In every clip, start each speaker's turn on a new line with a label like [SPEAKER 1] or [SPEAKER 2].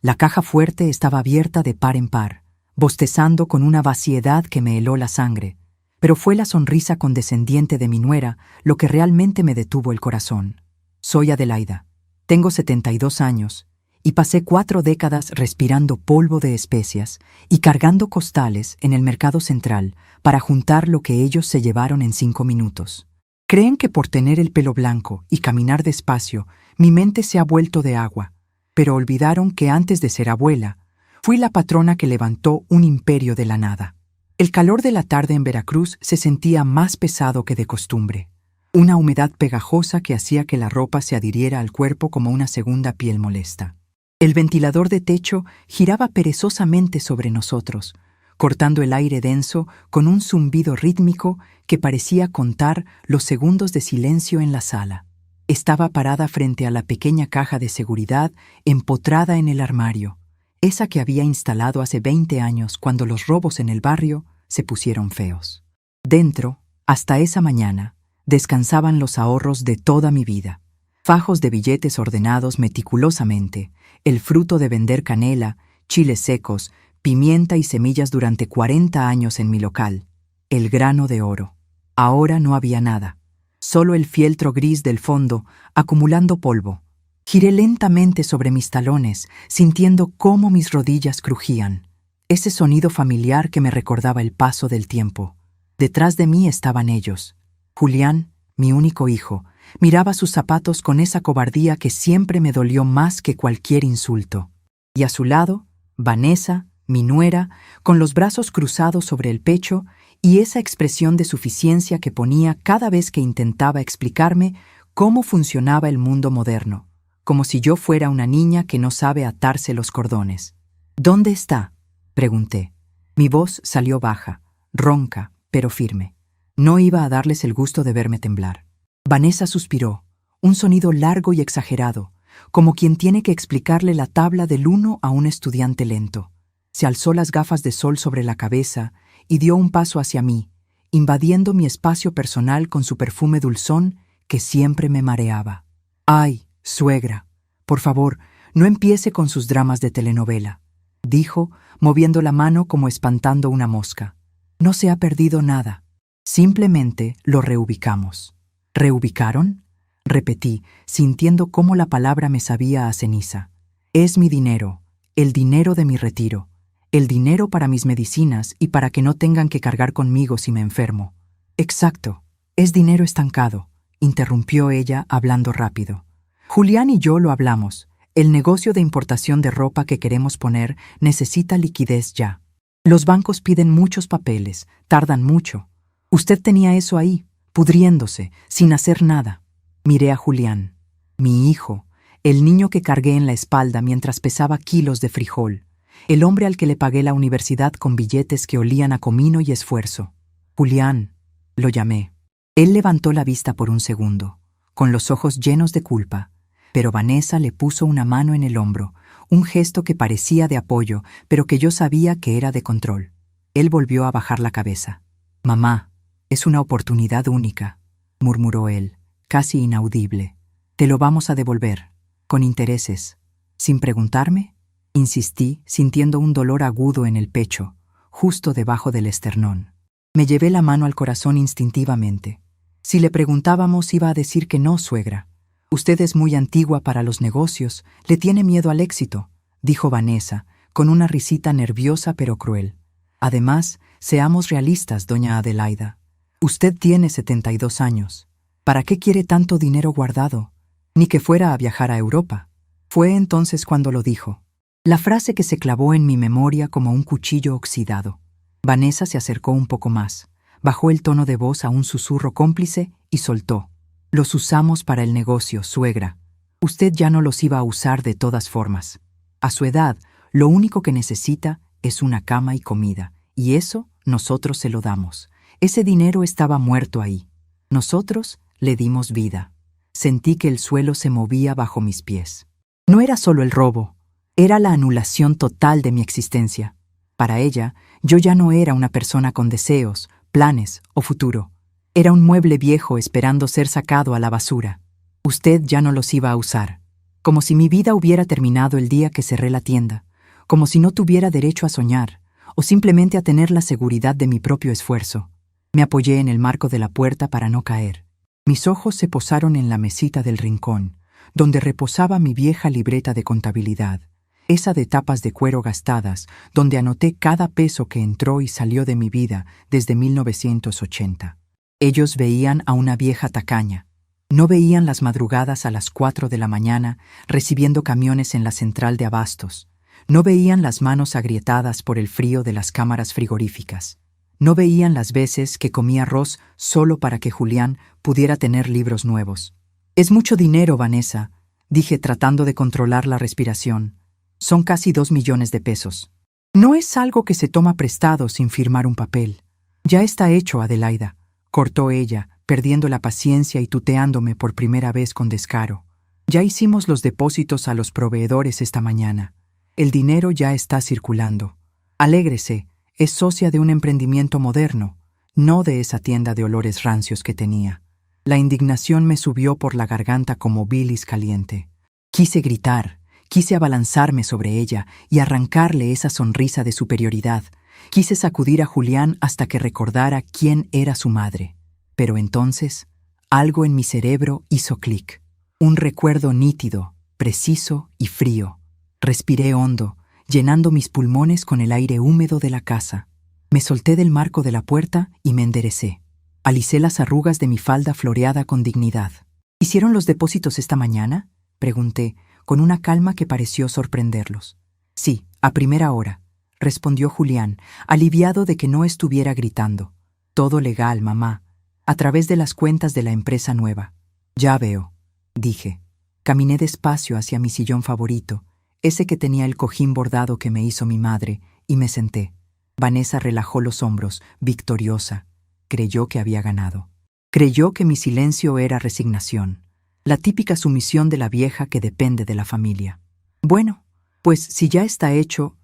[SPEAKER 1] La caja fuerte estaba abierta de par en par, bostezando con una vaciedad que me heló la sangre, pero fue la sonrisa condescendiente de mi nuera lo que realmente me detuvo el corazón. Soy Adelaida. Tengo 72 años y pasé 4 décadas respirando polvo de especias y cargando costales en el mercado central para juntar lo que ellos se llevaron en 5 minutos. Creen que por tener el pelo blanco y caminar despacio, mi mente se ha vuelto de agua, pero olvidaron que antes de ser abuela, fui la patrona que levantó un imperio de la nada. El calor de la tarde en Veracruz se sentía más pesado que de costumbre. Una humedad pegajosa que hacía que la ropa se adhiriera al cuerpo como una segunda piel molesta. El ventilador de techo giraba perezosamente sobre nosotros, cortando el aire denso con un zumbido rítmico que parecía contar los segundos de silencio en la sala. Estaba parada frente a la pequeña caja de seguridad empotrada en el armario, esa que había instalado hace 20 años cuando los robos en el barrio se pusieron feos. Dentro, hasta esa mañana, descansaban los ahorros de toda mi vida. Fajos de billetes ordenados meticulosamente, el fruto de vender canela, chiles secos, pimienta y semillas durante 40 años en mi local. El grano de oro. Ahora no había nada. Solo el fieltro gris del fondo, acumulando polvo. Giré lentamente sobre mis talones, sintiendo cómo mis rodillas crujían. Ese sonido familiar que me recordaba el paso del tiempo. Detrás de mí estaban ellos. Julián, mi único hijo, miraba sus zapatos con esa cobardía que siempre me dolió más que cualquier insulto. Y a su lado, Vanessa, mi nuera, con los brazos cruzados sobre el pecho y esa expresión de suficiencia que ponía cada vez que intentaba explicarme cómo funcionaba el mundo moderno, como si yo fuera una niña que no sabe atarse los cordones. «¿Dónde está?», pregunté. Mi voz salió baja, ronca, pero firme. No iba a darles el gusto de verme temblar. Vanessa suspiró, un sonido largo y exagerado, como quien tiene que explicarle la tabla del 1 a un estudiante lento. Se alzó las gafas de sol sobre la cabeza y dio un paso hacia mí, invadiendo mi espacio personal con su perfume dulzón que siempre me mareaba. «Ay, suegra, por favor, no empiece con sus dramas de telenovela», dijo, moviendo la mano como espantando una mosca. «No se ha perdido nada. Simplemente lo reubicamos». «¿Reubicaron?», repetí, sintiendo cómo la palabra me sabía a ceniza. «Es mi dinero, el dinero de mi retiro, el dinero para mis medicinas y para que no tengan que cargar conmigo si me enfermo». «Exacto, es dinero estancado», interrumpió ella hablando rápido. «Julián y yo lo hablamos. El negocio de importación de ropa que queremos poner necesita liquidez ya. Los bancos piden muchos papeles, tardan mucho. Usted tenía eso ahí, pudriéndose, sin hacer nada». Miré a Julián, mi hijo, el niño que cargué en la espalda mientras pesaba kilos de frijol, el hombre al que le pagué la universidad con billetes que olían a comino y esfuerzo. «Julián», lo llamé. Él levantó la vista por un segundo, con los ojos llenos de culpa, pero Vanessa le puso una mano en el hombro, un gesto que parecía de apoyo, pero que yo sabía que era de control. Él volvió a bajar la cabeza. «Mamá, es una oportunidad única», murmuró él, casi inaudible. «Te lo vamos a devolver, con intereses». «¿Sin preguntarme?», insistí, sintiendo un dolor agudo en el pecho, justo debajo del esternón. Me llevé la mano al corazón instintivamente. Si le preguntábamos iba a decir que no, suegra. «Usted es muy antigua para los negocios, le tiene miedo al éxito», dijo Vanessa, con una risita nerviosa pero cruel. «Además, seamos realistas, doña Adelaida. Usted tiene 72 años. ¿Para qué quiere tanto dinero guardado? Ni que fuera a viajar a Europa». Fue entonces cuando lo dijo. La frase que se clavó en mi memoria como un cuchillo oxidado. Vanessa se acercó un poco más, bajó el tono de voz a un susurro cómplice y soltó. «Los usamos para el negocio, suegra. Usted ya no los iba a usar de todas formas. A su edad, lo único que necesita es una cama y comida, y eso nosotros se lo damos. Ese dinero estaba muerto ahí. Nosotros le dimos vida». Sentí que el suelo se movía bajo mis pies. No era solo el robo, era la anulación total de mi existencia. Para ella, yo ya no era una persona con deseos, planes o futuro. Era un mueble viejo esperando ser sacado a la basura. Usted ya no los iba a usar. como si mi vida hubiera terminado el día que cerré la tienda, como si no tuviera derecho a soñar, o simplemente a tener la seguridad de mi propio esfuerzo. Me apoyé en el marco de la puerta para no caer. Mis ojos se posaron en la mesita del rincón, donde reposaba mi vieja libreta de contabilidad, esa de tapas de cuero gastadas, donde anoté cada peso que entró y salió de mi vida desde 1980. Ellos veían a una vieja tacaña. No veían las madrugadas a las 4 de la mañana recibiendo camiones en la central de abastos. No veían las manos agrietadas por el frío de las cámaras frigoríficas. No veían las veces que comía arroz solo para que Julián pudiera tener libros nuevos. «Es mucho dinero, Vanessa», dije tratando de controlar la respiración. «Son casi 2 millones de pesos. No es algo que se toma prestado sin firmar un papel. Ya está hecho, Adelaida», cortó ella, perdiendo la paciencia y tuteándome por primera vez con descaro. «Ya hicimos los depósitos a los proveedores esta mañana. El dinero ya está circulando. Alégrese, es socia de un emprendimiento moderno, no de esa tienda de olores rancios que tenía». La indignación me subió por la garganta como bilis caliente. Quise gritar, quise abalanzarme sobre ella y arrancarle esa sonrisa de superioridad. Quise sacudir a Julián hasta que recordara quién era su madre. Pero entonces, algo en mi cerebro hizo clic. Un recuerdo nítido, preciso y frío. Respiré hondo, llenando mis pulmones con el aire húmedo de la casa. Me solté del marco de la puerta y me enderecé. Alicé las arrugas de mi falda floreada con dignidad. «¿Hicieron los depósitos esta mañana?», pregunté, con una calma que pareció sorprenderlos. «Sí, a primera hora», respondió Julián, aliviado de que no estuviera gritando. «Todo legal, mamá, a través de las cuentas de la empresa nueva». «Ya veo», dije. Caminé despacio hacia mi sillón favorito, ese que tenía el cojín bordado que me hizo mi madre, y me senté. Vanessa relajó los hombros, victoriosa. Creyó que había ganado. Creyó que mi silencio era resignación, la típica sumisión de la vieja que depende de la familia. «Bueno, pues si ya está hecho,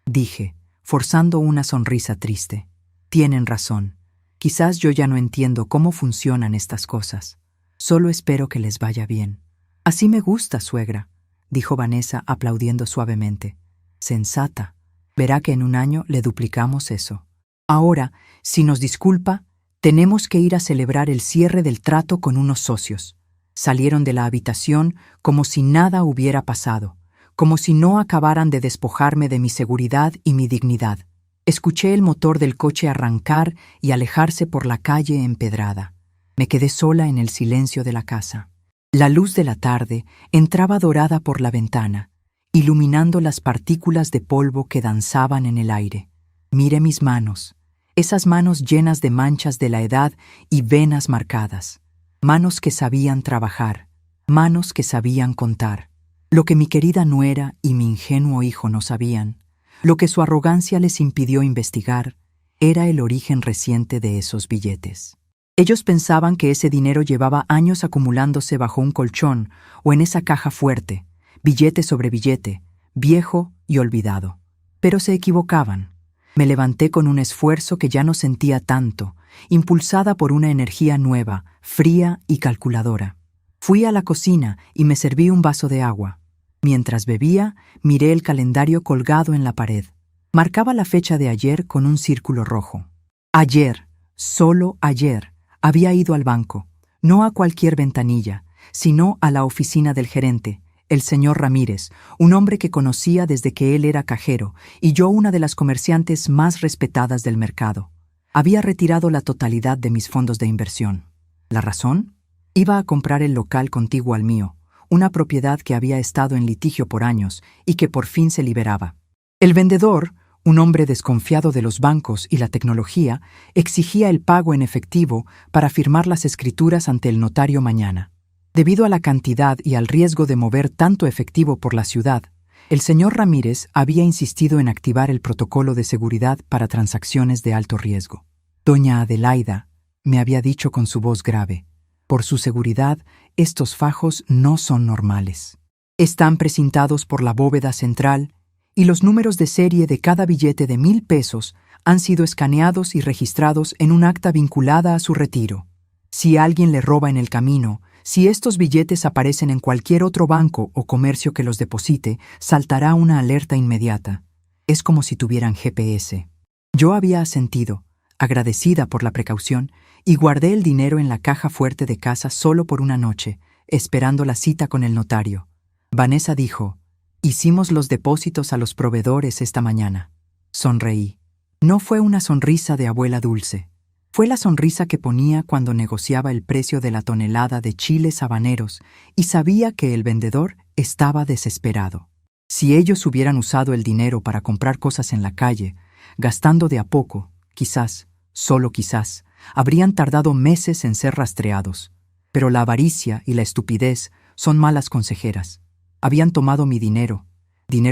[SPEAKER 1] dije, forzando una sonrisa triste. «Tienen razón. Quizás yo ya no entiendo cómo funcionan estas cosas. Solo espero que les vaya bien». «Así me gusta, suegra», dijo Vanessa aplaudiendo suavemente. «Sensata. Verá que en un año le duplicamos eso. Ahora, si nos disculpa, tenemos que ir a celebrar el cierre del trato con unos socios». Salieron de la habitación como si nada hubiera pasado, como si no acabaran de despojarme de mi seguridad y mi dignidad. Escuché el motor del coche arrancar y alejarse por la calle empedrada. Me quedé sola en el silencio de la casa. La luz de la tarde entraba dorada por la ventana, iluminando las partículas de polvo que danzaban en el aire. Miré mis manos. Esas manos llenas de manchas de la edad y venas marcadas. Manos que sabían trabajar, manos que sabían contar. Lo que mi querida nuera y mi ingenuo hijo no sabían, lo que su arrogancia les impidió investigar, era el origen reciente de esos billetes. Ellos pensaban que ese dinero llevaba años acumulándose bajo un colchón o en esa caja fuerte, billete sobre billete, viejo y olvidado. Pero se equivocaban. Me levanté con un esfuerzo que ya no sentía tanto, impulsada por una energía nueva, fría y calculadora. Fui a la cocina y me serví un vaso de agua. Mientras bebía, miré el calendario colgado en la pared. Marcaba la fecha de ayer con un círculo rojo. Ayer, solo ayer, había ido al banco, no a cualquier ventanilla, sino a la oficina del gerente, el señor Ramírez, un hombre que conocía desde que él era cajero y yo una de las comerciantes más respetadas del mercado. Había retirado la totalidad de mis fondos de inversión. ¿La razón? Iba a comprar el local contiguo al mío, una propiedad que había estado en litigio por años y que por fin se liberaba. El vendedor, un hombre desconfiado de los bancos y la tecnología, exigía el pago en efectivo para firmar las escrituras ante el notario mañana. Debido a la cantidad y al riesgo de mover tanto efectivo por la ciudad, el señor Ramírez había insistido en activar el protocolo de seguridad para transacciones de alto riesgo. Doña Adelaida, me había dicho con su voz grave, por su seguridad, estos fajos no son normales. Están precintados por la bóveda central y los números de serie de cada billete de 1,000 pesos han sido escaneados y registrados en un acta vinculada a su retiro. Si alguien le roba en el camino, Si estos billetes aparecen en cualquier otro banco o comercio que los deposite, saltará una alerta inmediata. Es como si tuvieran GPS. Yo había asentido, agradecida por la precaución, y guardé el dinero en la caja fuerte de casa solo por una noche, esperando la cita con el notario. Vanessa dijo: «Hicimos los depósitos a los proveedores esta mañana». Sonreí. No fue una sonrisa de abuela dulce. Fue la sonrisa que ponía cuando negociaba el precio de la tonelada de chiles habaneros y sabía que el vendedor estaba desesperado. Si ellos hubieran usado el dinero para comprar cosas en la calle, gastando de a poco, quizás, solo quizás, habrían tardado meses en ser rastreados. Pero la avaricia y la estupidez son malas consejeras. Habían tomado mi dinero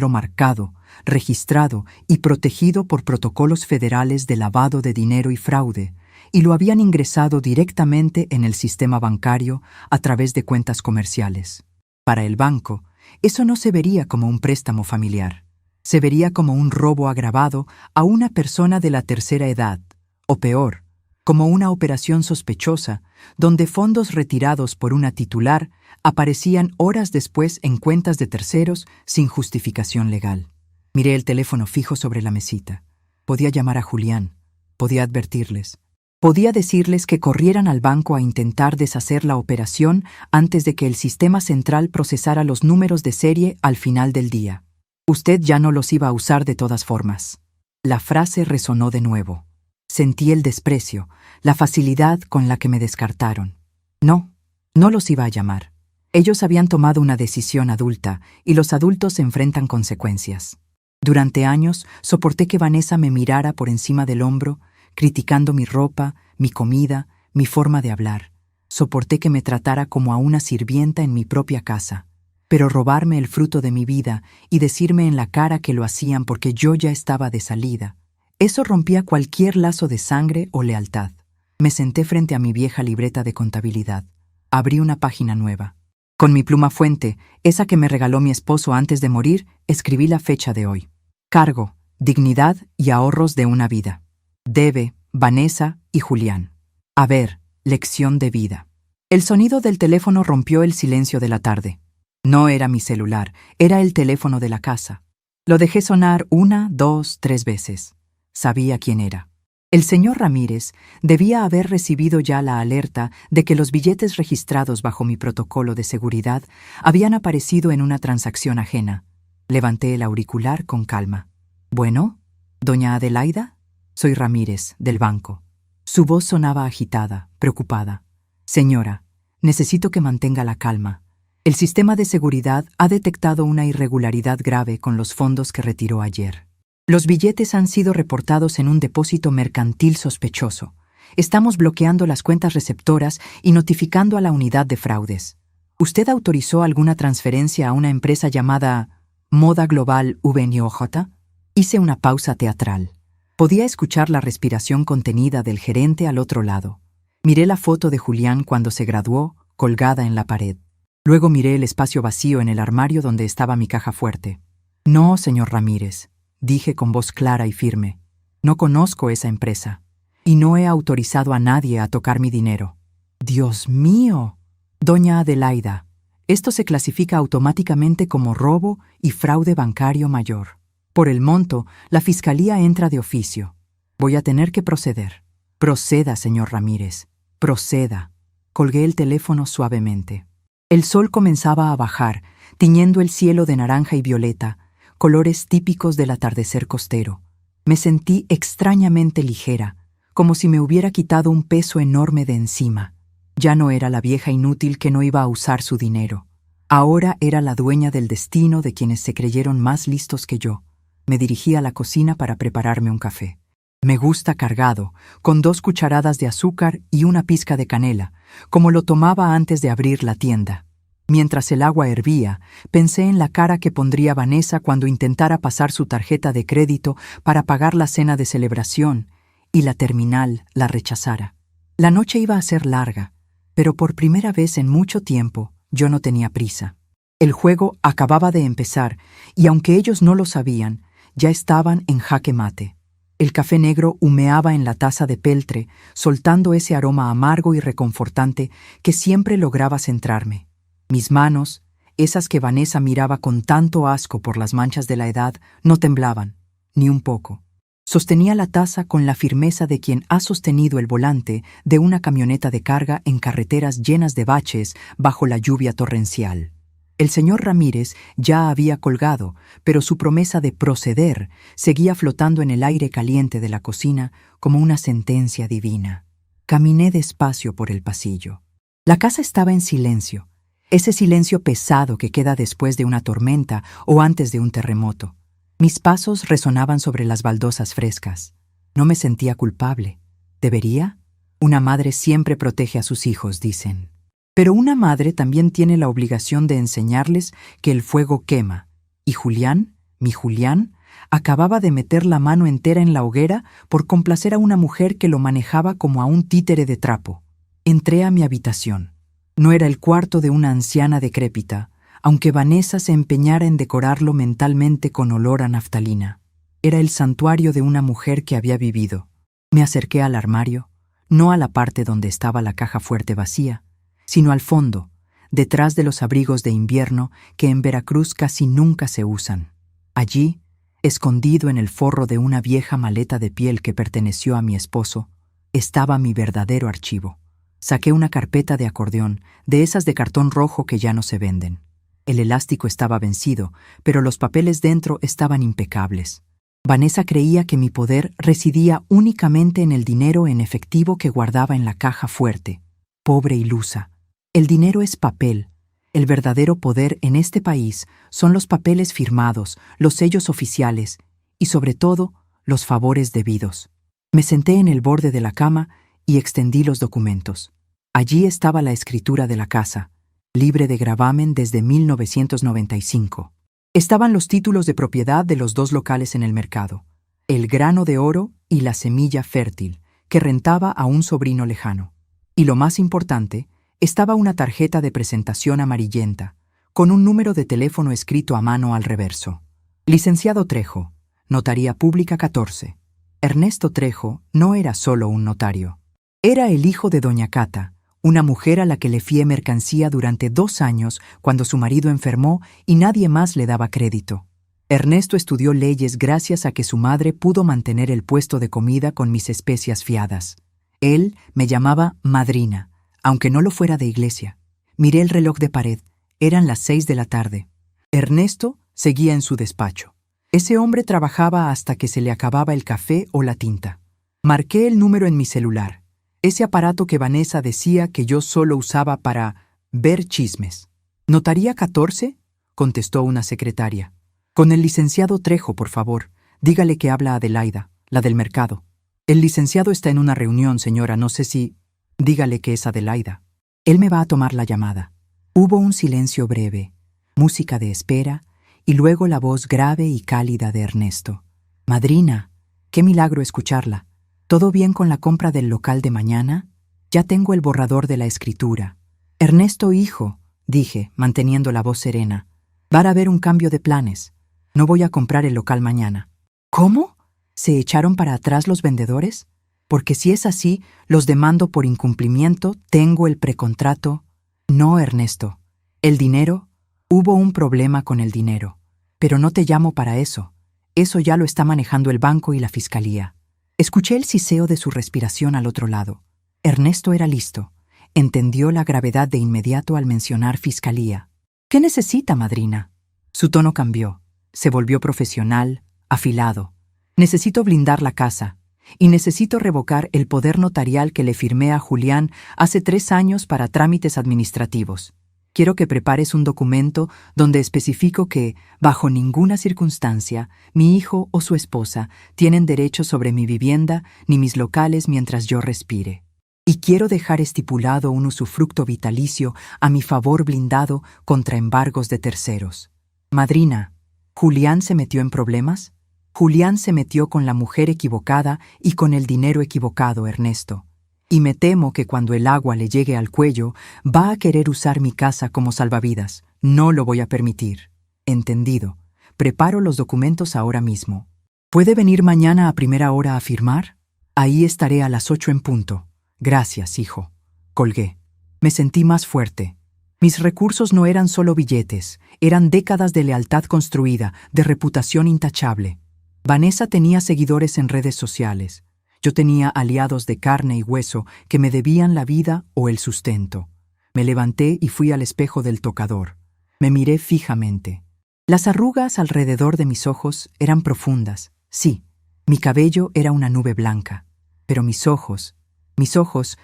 [SPEAKER 1] marcado, registrado y protegido por protocolos federales de lavado de dinero y fraude, y lo habían ingresado directamente en el sistema bancario a través de cuentas comerciales. Para el banco, eso no se vería como un préstamo familiar. Se vería como un robo agravado a una persona de la tercera edad, o peor, como una operación sospechosa, donde fondos retirados por una titular aparecían horas después en cuentas de terceros sin justificación legal. Miré el teléfono fijo sobre la mesita. Podía llamar a Julián, podía advertirles. Podía decirles que corrieran al banco a intentar deshacer la operación antes de que el sistema central procesara los números de serie al final del día. Usted ya no los iba a usar de todas formas. La frase resonó de nuevo. Sentí el desprecio, la facilidad con la que me descartaron. No los iba a llamar. Ellos habían tomado una decisión adulta y los adultos enfrentan consecuencias. Durante años soporté que Vanessa me mirara por encima del hombro, criticando mi ropa, mi comida, mi forma de hablar. Soporté que me tratara como a una sirvienta en mi propia casa. Pero robarme el fruto de mi vida y decirme en la cara que lo hacían porque yo ya estaba de salida, eso rompía cualquier lazo de sangre o lealtad. Me senté frente a mi vieja libreta de contabilidad. Abrí una página nueva. Con mi pluma fuente, esa que me regaló mi esposo antes de morir, escribí la fecha de hoy. Cargo, dignidad y ahorros de una vida. Debe, Vanessa y Julián. Haber, lección de vida. El sonido del teléfono rompió el silencio de la tarde. No era mi celular, era el teléfono de la casa. Lo dejé sonar 1, 2, 3 veces. Sabía quién era. El señor Ramírez debía haber recibido ya la alerta de que los billetes registrados bajo mi protocolo de seguridad habían aparecido en una transacción ajena. Levanté el auricular con calma. «¿Bueno? ¿Doña Adelaida?» «Soy Ramírez, del banco». Su voz sonaba agitada, preocupada. «Señora, necesito que mantenga la calma. El sistema de seguridad ha detectado una irregularidad grave con los fondos que retiró ayer. Los billetes han sido reportados en un depósito mercantil sospechoso. Estamos bloqueando las cuentas receptoras y notificando a la unidad de fraudes. ¿Usted autorizó alguna transferencia a una empresa llamada Moda Global VNOJ?» Hice una pausa teatral. Podía escuchar la respiración contenida del gerente al otro lado. Miré la foto de Julián cuando se graduó, colgada en la pared. Luego miré el espacio vacío en el armario donde estaba mi caja fuerte. «No, señor Ramírez», dije con voz clara y firme. «No conozco esa empresa. Y no he autorizado a nadie a tocar mi dinero». «¡Dios mío! Doña Adelaida, esto se clasifica automáticamente como robo y fraude bancario mayor. Por el monto, la fiscalía entra de oficio. Voy a tener que proceder». «Proceda, señor Ramírez, proceda». Colgué el teléfono suavemente. El sol comenzaba a bajar, tiñendo el cielo de naranja y violeta, colores típicos del atardecer costero. Me sentí extrañamente ligera, como si me hubiera quitado un peso enorme de encima. Ya no era la vieja inútil que no iba a usar su dinero. Ahora era la dueña del destino de quienes se creyeron más listos que yo. Me dirigí a la cocina para prepararme un café. Me gusta cargado, con 2 cucharadas de azúcar y una pizca de canela, como lo tomaba antes de abrir la tienda. Mientras el agua hervía, pensé en la cara que pondría Vanessa cuando intentara pasar su tarjeta de crédito para pagar la cena de celebración y la terminal la rechazara. La noche iba a ser larga, pero por primera vez en mucho tiempo yo no tenía prisa. El juego acababa de empezar y aunque ellos no lo sabían, ya estaban en jaque mate. El café negro humeaba en la taza de peltre, soltando ese aroma amargo y reconfortante que siempre lograba centrarme. Mis manos, esas que Vanessa miraba con tanto asco por las manchas de la edad, no temblaban, ni un poco. Sostenía la taza con la firmeza de quien ha sostenido el volante de una camioneta de carga en carreteras llenas de baches bajo la lluvia torrencial. El señor Ramírez ya había colgado, pero su promesa de proceder seguía flotando en el aire caliente de la cocina como una sentencia divina. Caminé despacio por el pasillo. La casa estaba en silencio, ese silencio pesado que queda después de una tormenta o antes de un terremoto. Mis pasos resonaban sobre las baldosas frescas. No me sentía culpable. ¿Debería? Una madre siempre protege a sus hijos, dicen. Pero una madre también tiene la obligación de enseñarles que el fuego quema. Y Julián, mi Julián, acababa de meter la mano entera en la hoguera por complacer a una mujer que lo manejaba como a un títere de trapo. Entré a mi habitación. No era el cuarto de una anciana decrépita, aunque Vanessa se empeñara en decorarlo mentalmente con olor a naftalina. Era el santuario de una mujer que había vivido. Me acerqué al armario, no a la parte donde estaba la caja fuerte vacía, sino al fondo, detrás de los abrigos de invierno que en Veracruz casi nunca se usan. Allí, escondido en el forro de una vieja maleta de piel que perteneció a mi esposo, estaba mi verdadero archivo. Saqué una carpeta de acordeón, de esas de cartón rojo que ya no se venden. El elástico estaba vencido, pero los papeles dentro estaban impecables. Vanessa creía que mi poder residía únicamente en el dinero en efectivo que guardaba en la caja fuerte. Pobre ilusa. El dinero es papel. El verdadero poder en este país son los papeles firmados, los sellos oficiales y, sobre todo, los favores debidos. Me senté en el borde de la cama y extendí los documentos. Allí estaba la escritura de la casa, libre de gravamen desde 1995. Estaban los títulos de propiedad de los 2 locales en el mercado, el grano de oro y la semilla fértil, que rentaba a un sobrino lejano. Y lo más importante, estaba una tarjeta de presentación amarillenta, con un número de teléfono escrito a mano al reverso. Licenciado Trejo, Notaría Pública 14. Ernesto Trejo no era solo un notario. Era el hijo de doña Cata, una mujer a la que le fié mercancía durante 2 años cuando su marido enfermó y nadie más le daba crédito. Ernesto estudió leyes gracias a que su madre pudo mantener el puesto de comida con mis especias fiadas. Él me llamaba madrina, aunque no lo fuera de iglesia. Miré el reloj de pared. Eran las 6 de la tarde. Ernesto seguía en su despacho. Ese hombre trabajaba hasta que se le acababa el café o la tinta. Marqué el número en mi celular, ese aparato que Vanessa decía que yo solo usaba para ver chismes. ¿Notaría 14? Contestó una secretaria. Con el licenciado Trejo, por favor. Dígale que habla Adelaida, la del mercado. El licenciado está en una reunión, señora, no sé si... Dígale que es Adelaida. Él me va a tomar la llamada. Hubo un silencio breve, música de espera, y luego la voz grave y cálida de Ernesto. Madrina, qué milagro escucharla. ¿Todo bien con la compra del local de mañana? Ya tengo el borrador de la escritura. Ernesto, hijo, dije, manteniendo la voz serena, va a haber un cambio de planes. No voy a comprar el local mañana. ¿Cómo? ¿Se echaron para atrás los vendedores? Porque si es así, los demando por incumplimiento, tengo el precontrato. No, Ernesto. El dinero, hubo un problema con el dinero. Pero no te llamo para eso. Eso ya lo está manejando el banco y la fiscalía. Escuché el siseo de su respiración al otro lado. Ernesto era listo. Entendió la gravedad de inmediato al mencionar fiscalía. ¿Qué necesita, madrina? Su tono cambió. Se volvió profesional, afilado. Necesito blindar la casa. Y necesito revocar el poder notarial que le firmé a Julián hace 3 años para trámites administrativos. Quiero que prepares un documento donde especifico que, bajo ninguna circunstancia, mi hijo o su esposa tienen derecho sobre mi vivienda ni mis locales mientras yo respire. Y quiero dejar estipulado un usufructo vitalicio a mi favor blindado contra embargos de terceros. Madrina, ¿Julián se metió en problemas? Julián se metió con la mujer equivocada y con el dinero equivocado, Ernesto. Y me temo que cuando el agua le llegue al cuello, va a querer usar mi casa como salvavidas. No lo voy a permitir. Entendido. Preparo los documentos ahora mismo. ¿Puede venir mañana a primera hora a firmar? Ahí estaré a las 8 en punto. Gracias, hijo. Colgué. Me sentí más fuerte. Mis recursos no eran solo billetes, eran décadas de lealtad construida, de reputación intachable. Vanessa tenía seguidores en redes sociales. Yo tenía aliados de carne y hueso que me debían la vida o el sustento. Me levanté y fui al espejo del tocador. Me miré fijamente. Las arrugas alrededor de mis ojos eran profundas. Sí, mi cabello era una nube blanca, pero mis ojos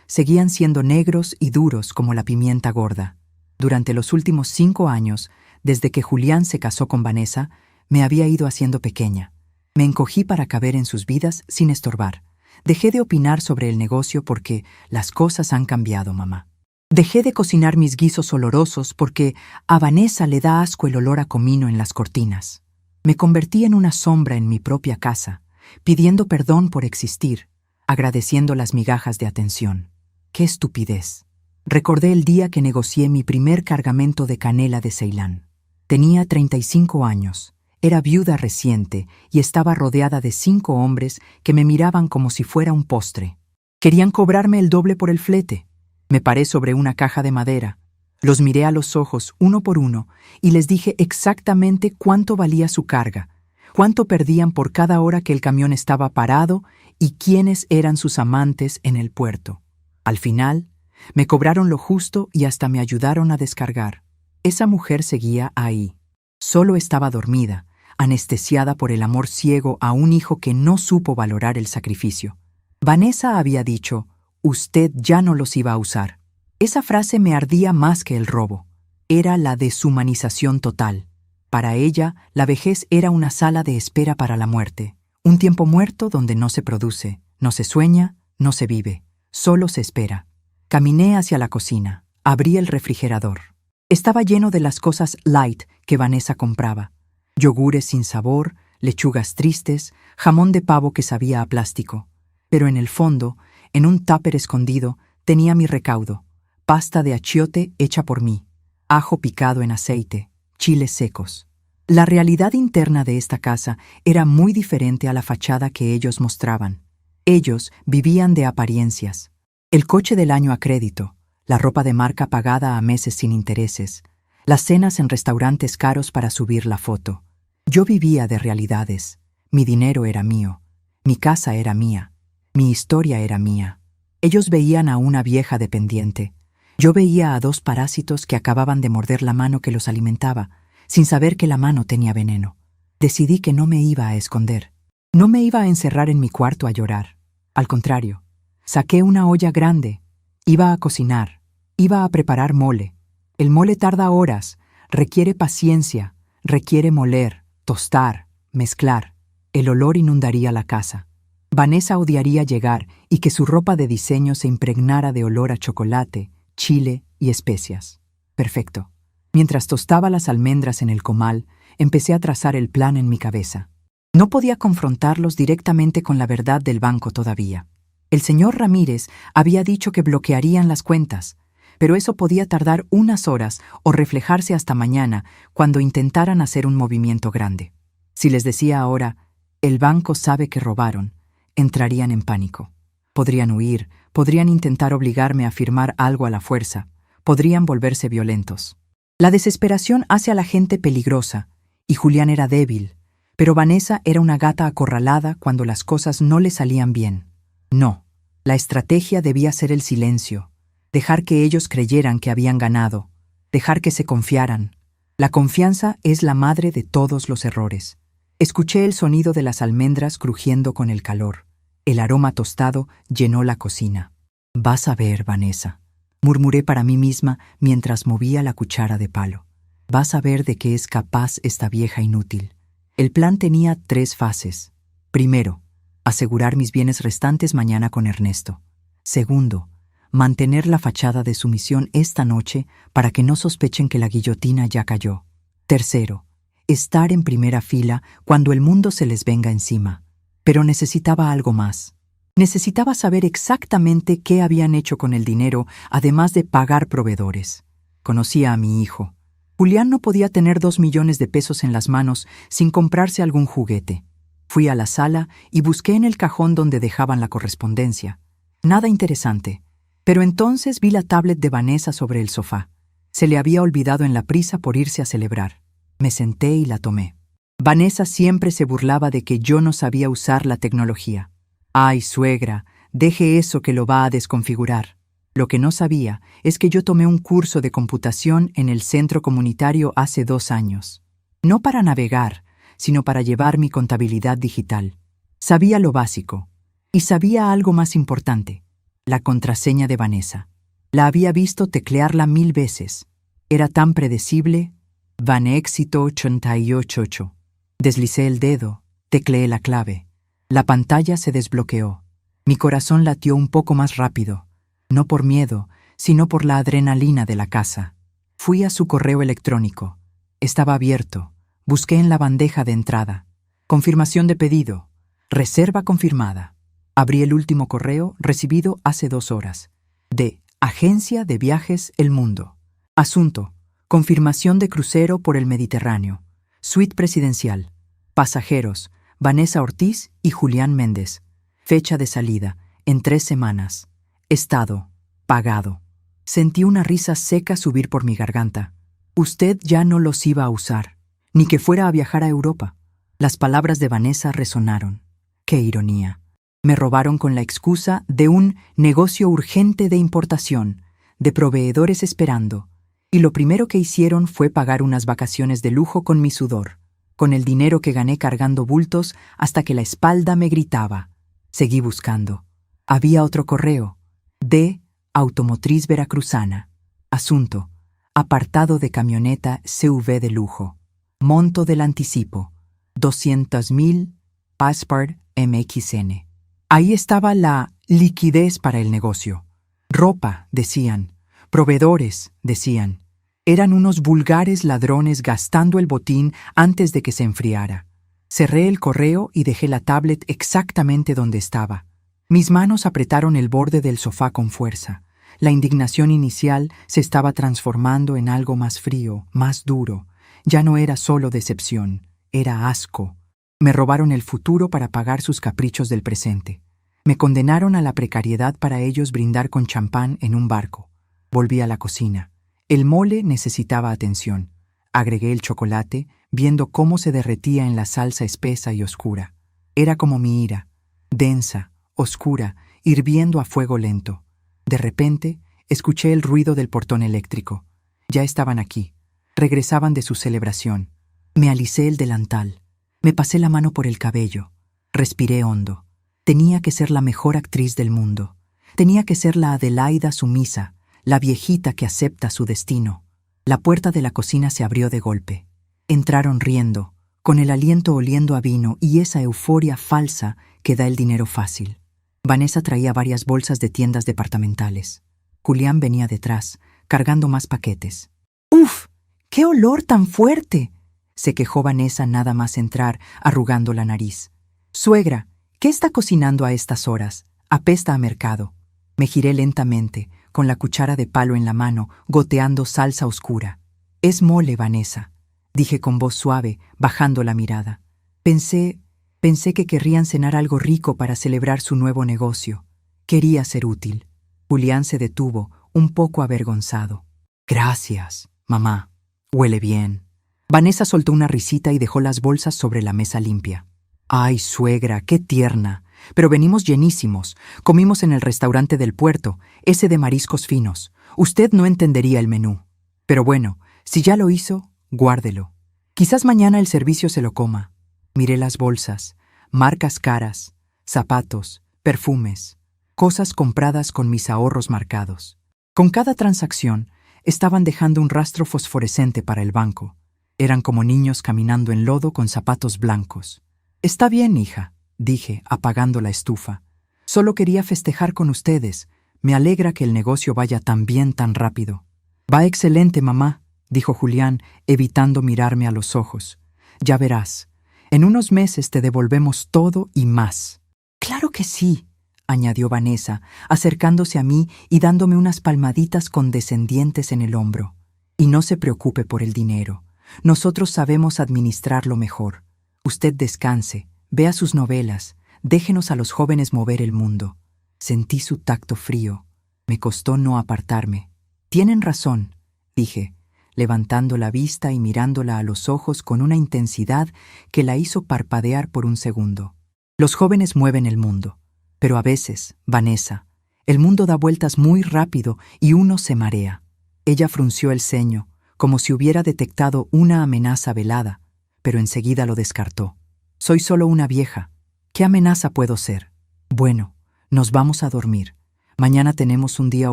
[SPEAKER 1] seguían siendo negros y duros como la pimienta gorda. Durante los últimos 5 años, desde que Julián se casó con Vanessa, me había ido haciendo pequeña. Me encogí para caber en sus vidas sin estorbar. Dejé de opinar sobre el negocio porque las cosas han cambiado, mamá. Dejé de cocinar mis guisos olorosos porque a Vanessa le da asco el olor a comino en las cortinas. Me convertí en una sombra en mi propia casa, pidiendo perdón por existir, agradeciendo las migajas de atención. ¡Qué estupidez! Recordé el día que negocié mi primer cargamento de canela de Ceilán. Tenía 35 años, era viuda reciente y estaba rodeada de 5 hombres que me miraban como si fuera un postre. Querían cobrarme el doble por el flete. Me paré sobre una caja de madera, los miré a los ojos uno por uno y les dije exactamente cuánto valía su carga, cuánto perdían por cada hora que el camión estaba parado y quiénes eran sus amantes en el puerto. Al final, me cobraron lo justo y hasta me ayudaron a descargar. Esa mujer seguía ahí. Solo estaba dormida, anestesiada por el amor ciego a un hijo que no supo valorar el sacrificio. Vanessa había dicho: «Usted ya no los iba a usar». Esa frase me ardía más que el robo. Era la deshumanización total. Para ella, la vejez era una sala de espera para la muerte. Un tiempo muerto donde no se produce, no se sueña, no se vive, solo se espera. Caminé hacia la cocina, abrí el refrigerador. Estaba lleno de las cosas light que Vanessa compraba. Yogures sin sabor, lechugas tristes, jamón de pavo que sabía a plástico. Pero en el fondo, en un tupper escondido, tenía mi recaudo. Pasta de achiote hecha por mí, ajo picado en aceite, chiles secos. La realidad interna de esta casa era muy diferente a la fachada que ellos mostraban. Ellos vivían de apariencias. El coche del año a crédito, la ropa de marca pagada a meses sin intereses, las cenas en restaurantes caros para subir la foto. Yo vivía de realidades. Mi dinero era mío, mi casa era mía, mi historia era mía. Ellos veían a una vieja dependiente. Yo veía a 2 parásitos que acababan de morder la mano que los alimentaba, sin saber que la mano tenía veneno. Decidí que no me iba a esconder. No me iba a encerrar en mi cuarto a llorar. Al contrario, saqué una olla grande. Iba a cocinar. Iba a preparar mole. El mole tarda horas, requiere paciencia, requiere moler, tostar, mezclar. El olor inundaría la casa. Vanessa odiaría llegar y que su ropa de diseño se impregnara de olor a chocolate, chile y especias. Perfecto. Mientras tostaba las almendras en el comal, empecé a trazar el plan en mi cabeza. No podía confrontarlos directamente con la verdad del banco todavía. El señor Ramírez había dicho que bloquearían las cuentas, pero eso podía tardar unas horas o reflejarse hasta mañana cuando intentaran hacer un movimiento grande. Si les decía ahora, el banco sabe que robaron, entrarían en pánico. Podrían huir, podrían intentar obligarme a firmar algo a la fuerza, podrían volverse violentos. La desesperación hace a la gente peligrosa, y Julián era débil, pero Vanessa era una gata acorralada cuando las cosas no le salían bien. No, la estrategia debía ser el silencio, dejar que ellos creyeran que habían ganado, dejar que se confiaran. La confianza es la madre de todos los errores. Escuché el sonido de las almendras crujiendo con el calor. El aroma tostado llenó la cocina. «Vas a ver, Vanessa», murmuré para mí misma mientras movía la cuchara de palo. «Vas a ver de qué es capaz esta vieja inútil». El plan tenía 3 fases. Primero, asegurar mis bienes restantes mañana con Ernesto. Segundo, mantener la fachada de sumisión esta noche para que no sospechen que la guillotina ya cayó. Tercero, estar en primera fila cuando el mundo se les venga encima. Pero necesitaba algo más. Necesitaba saber exactamente qué habían hecho con el dinero, además de pagar proveedores. Conocía a mi hijo. Julián no podía tener 2 millones de pesos en las manos sin comprarse algún juguete. Fui a la sala y busqué en el cajón donde dejaban la correspondencia. Nada interesante. Pero entonces vi la tablet de Vanessa sobre el sofá. Se le había olvidado en la prisa por irse a celebrar. Me senté y la tomé. Vanessa siempre se burlaba de que yo no sabía usar la tecnología. «Ay, suegra, deje eso que lo va a desconfigurar». Lo que no sabía es que yo tomé un curso de computación en el centro comunitario hace 2 años. No para navegar, sino para llevar mi contabilidad digital. Sabía lo básico. Y sabía algo más importante: la contraseña de Vanessa. La había visto teclearla 1000 veces. Era tan predecible. Vanexito 888. Deslicé el dedo, tecleé la clave. La pantalla se desbloqueó. Mi corazón latió un poco más rápido. No por miedo, sino por la adrenalina de la casa. Fui a su correo electrónico. Estaba abierto. Busqué en la bandeja de entrada. Confirmación de pedido. Reserva confirmada. Abrí el último correo recibido hace 2 horas. De Agencia de Viajes El Mundo. Asunto: confirmación de crucero por el Mediterráneo. Suite presidencial. Pasajeros: Vanessa Ortiz y Julián Méndez. Fecha de salida: en 3 semanas. Estado: pagado. Sentí una risa seca subir por mi garganta. Usted ya no los iba a usar, ni que fuera a viajar a Europa. Las palabras de Vanessa resonaron. ¡Qué ironía! Me robaron con la excusa de un negocio urgente de importación, de proveedores esperando, y lo primero que hicieron fue pagar unas vacaciones de lujo con mi sudor, con el dinero que gané cargando bultos hasta que la espalda me gritaba. Seguí buscando. Había otro correo. De Automotriz Veracruzana. Asunto: apartado de camioneta CV de lujo. Monto del anticipo: 200,000 Passport MXN. Ahí estaba la liquidez para el negocio. Ropa, decían. Proveedores, decían. Eran unos vulgares ladrones gastando el botín antes de que se enfriara. Cerré el correo y dejé la tablet exactamente donde estaba. Mis manos apretaron el borde del sofá con fuerza. La indignación inicial se estaba transformando en algo más frío, más duro. Ya no era solo decepción, era asco. Me robaron el futuro para pagar sus caprichos del presente. Me condenaron a la precariedad para ellos brindar con champán en un barco. Volví a la cocina. El mole necesitaba atención. Agregué el chocolate, viendo cómo se derretía en la salsa espesa y oscura. Era como mi ira, densa, oscura, hirviendo a fuego lento. De repente, escuché el ruido del portón eléctrico. Ya estaban aquí. Regresaban de su celebración. Me alicé el delantal. Me pasé la mano por el cabello. Respiré hondo. Tenía que ser la mejor actriz del mundo. Tenía que ser la Adelaida sumisa, la viejita que acepta su destino. La puerta de la cocina se abrió de golpe. Entraron riendo, con el aliento oliendo a vino y esa euforia falsa que da el dinero fácil. Vanessa traía varias bolsas de tiendas departamentales. Julián venía detrás, cargando más paquetes. ¡Uf! ¡Qué olor tan fuerte!, se quejó Vanessa nada más entrar, arrugando la nariz. «Suegra, ¿qué está cocinando a estas horas? Apesta a mercado». Me giré lentamente, con la cuchara de palo en la mano, goteando salsa oscura. «Es mole, Vanessa», dije con voz suave, bajando la mirada. Pensé que querrían cenar algo rico para celebrar su nuevo negocio. Quería ser útil. Julián se detuvo, un poco avergonzado. «Gracias, mamá. Huele bien». Vanessa soltó una risita y dejó las bolsas sobre la mesa limpia. «Ay, suegra, qué tierna. Pero venimos llenísimos. Comimos en el restaurante del puerto, ese de mariscos finos. Usted no entendería el menú. Pero bueno, si ya lo hizo, guárdelo. Quizás mañana el servicio se lo coma». Miré las bolsas, marcas caras, zapatos, perfumes, cosas compradas con mis ahorros marcados. Con cada transacción, estaban dejando un rastro fosforescente para el banco. Eran como niños caminando en lodo con zapatos blancos. «Está bien, hija», dije, apagando la estufa. «Solo quería festejar con ustedes. Me alegra que el negocio vaya tan bien tan rápido». «Va excelente, mamá», dijo Julián, evitando mirarme a los ojos. «Ya verás. En unos meses te devolvemos todo y más». «Claro que sí», añadió Vanessa, acercándose a mí y dándome unas palmaditas condescendientes en el hombro. «Y no se preocupe por el dinero. Nosotros sabemos administrarlo mejor. Usted descanse, Vea sus novelas, déjenos a los jóvenes mover el mundo. Sentí su tacto frío. Me costó no apartarme. Tienen razón, dije, levantando la vista y mirándola a los ojos con una intensidad que la hizo parpadear por un segundo. Los jóvenes mueven el mundo, pero a veces, Vanessa, el mundo da vueltas muy rápido y uno se marea. Ella frunció el ceño, como si hubiera detectado una amenaza velada, pero enseguida lo descartó. Soy solo una vieja. ¿Qué amenaza puedo ser? Bueno, nos vamos a dormir. Mañana tenemos un día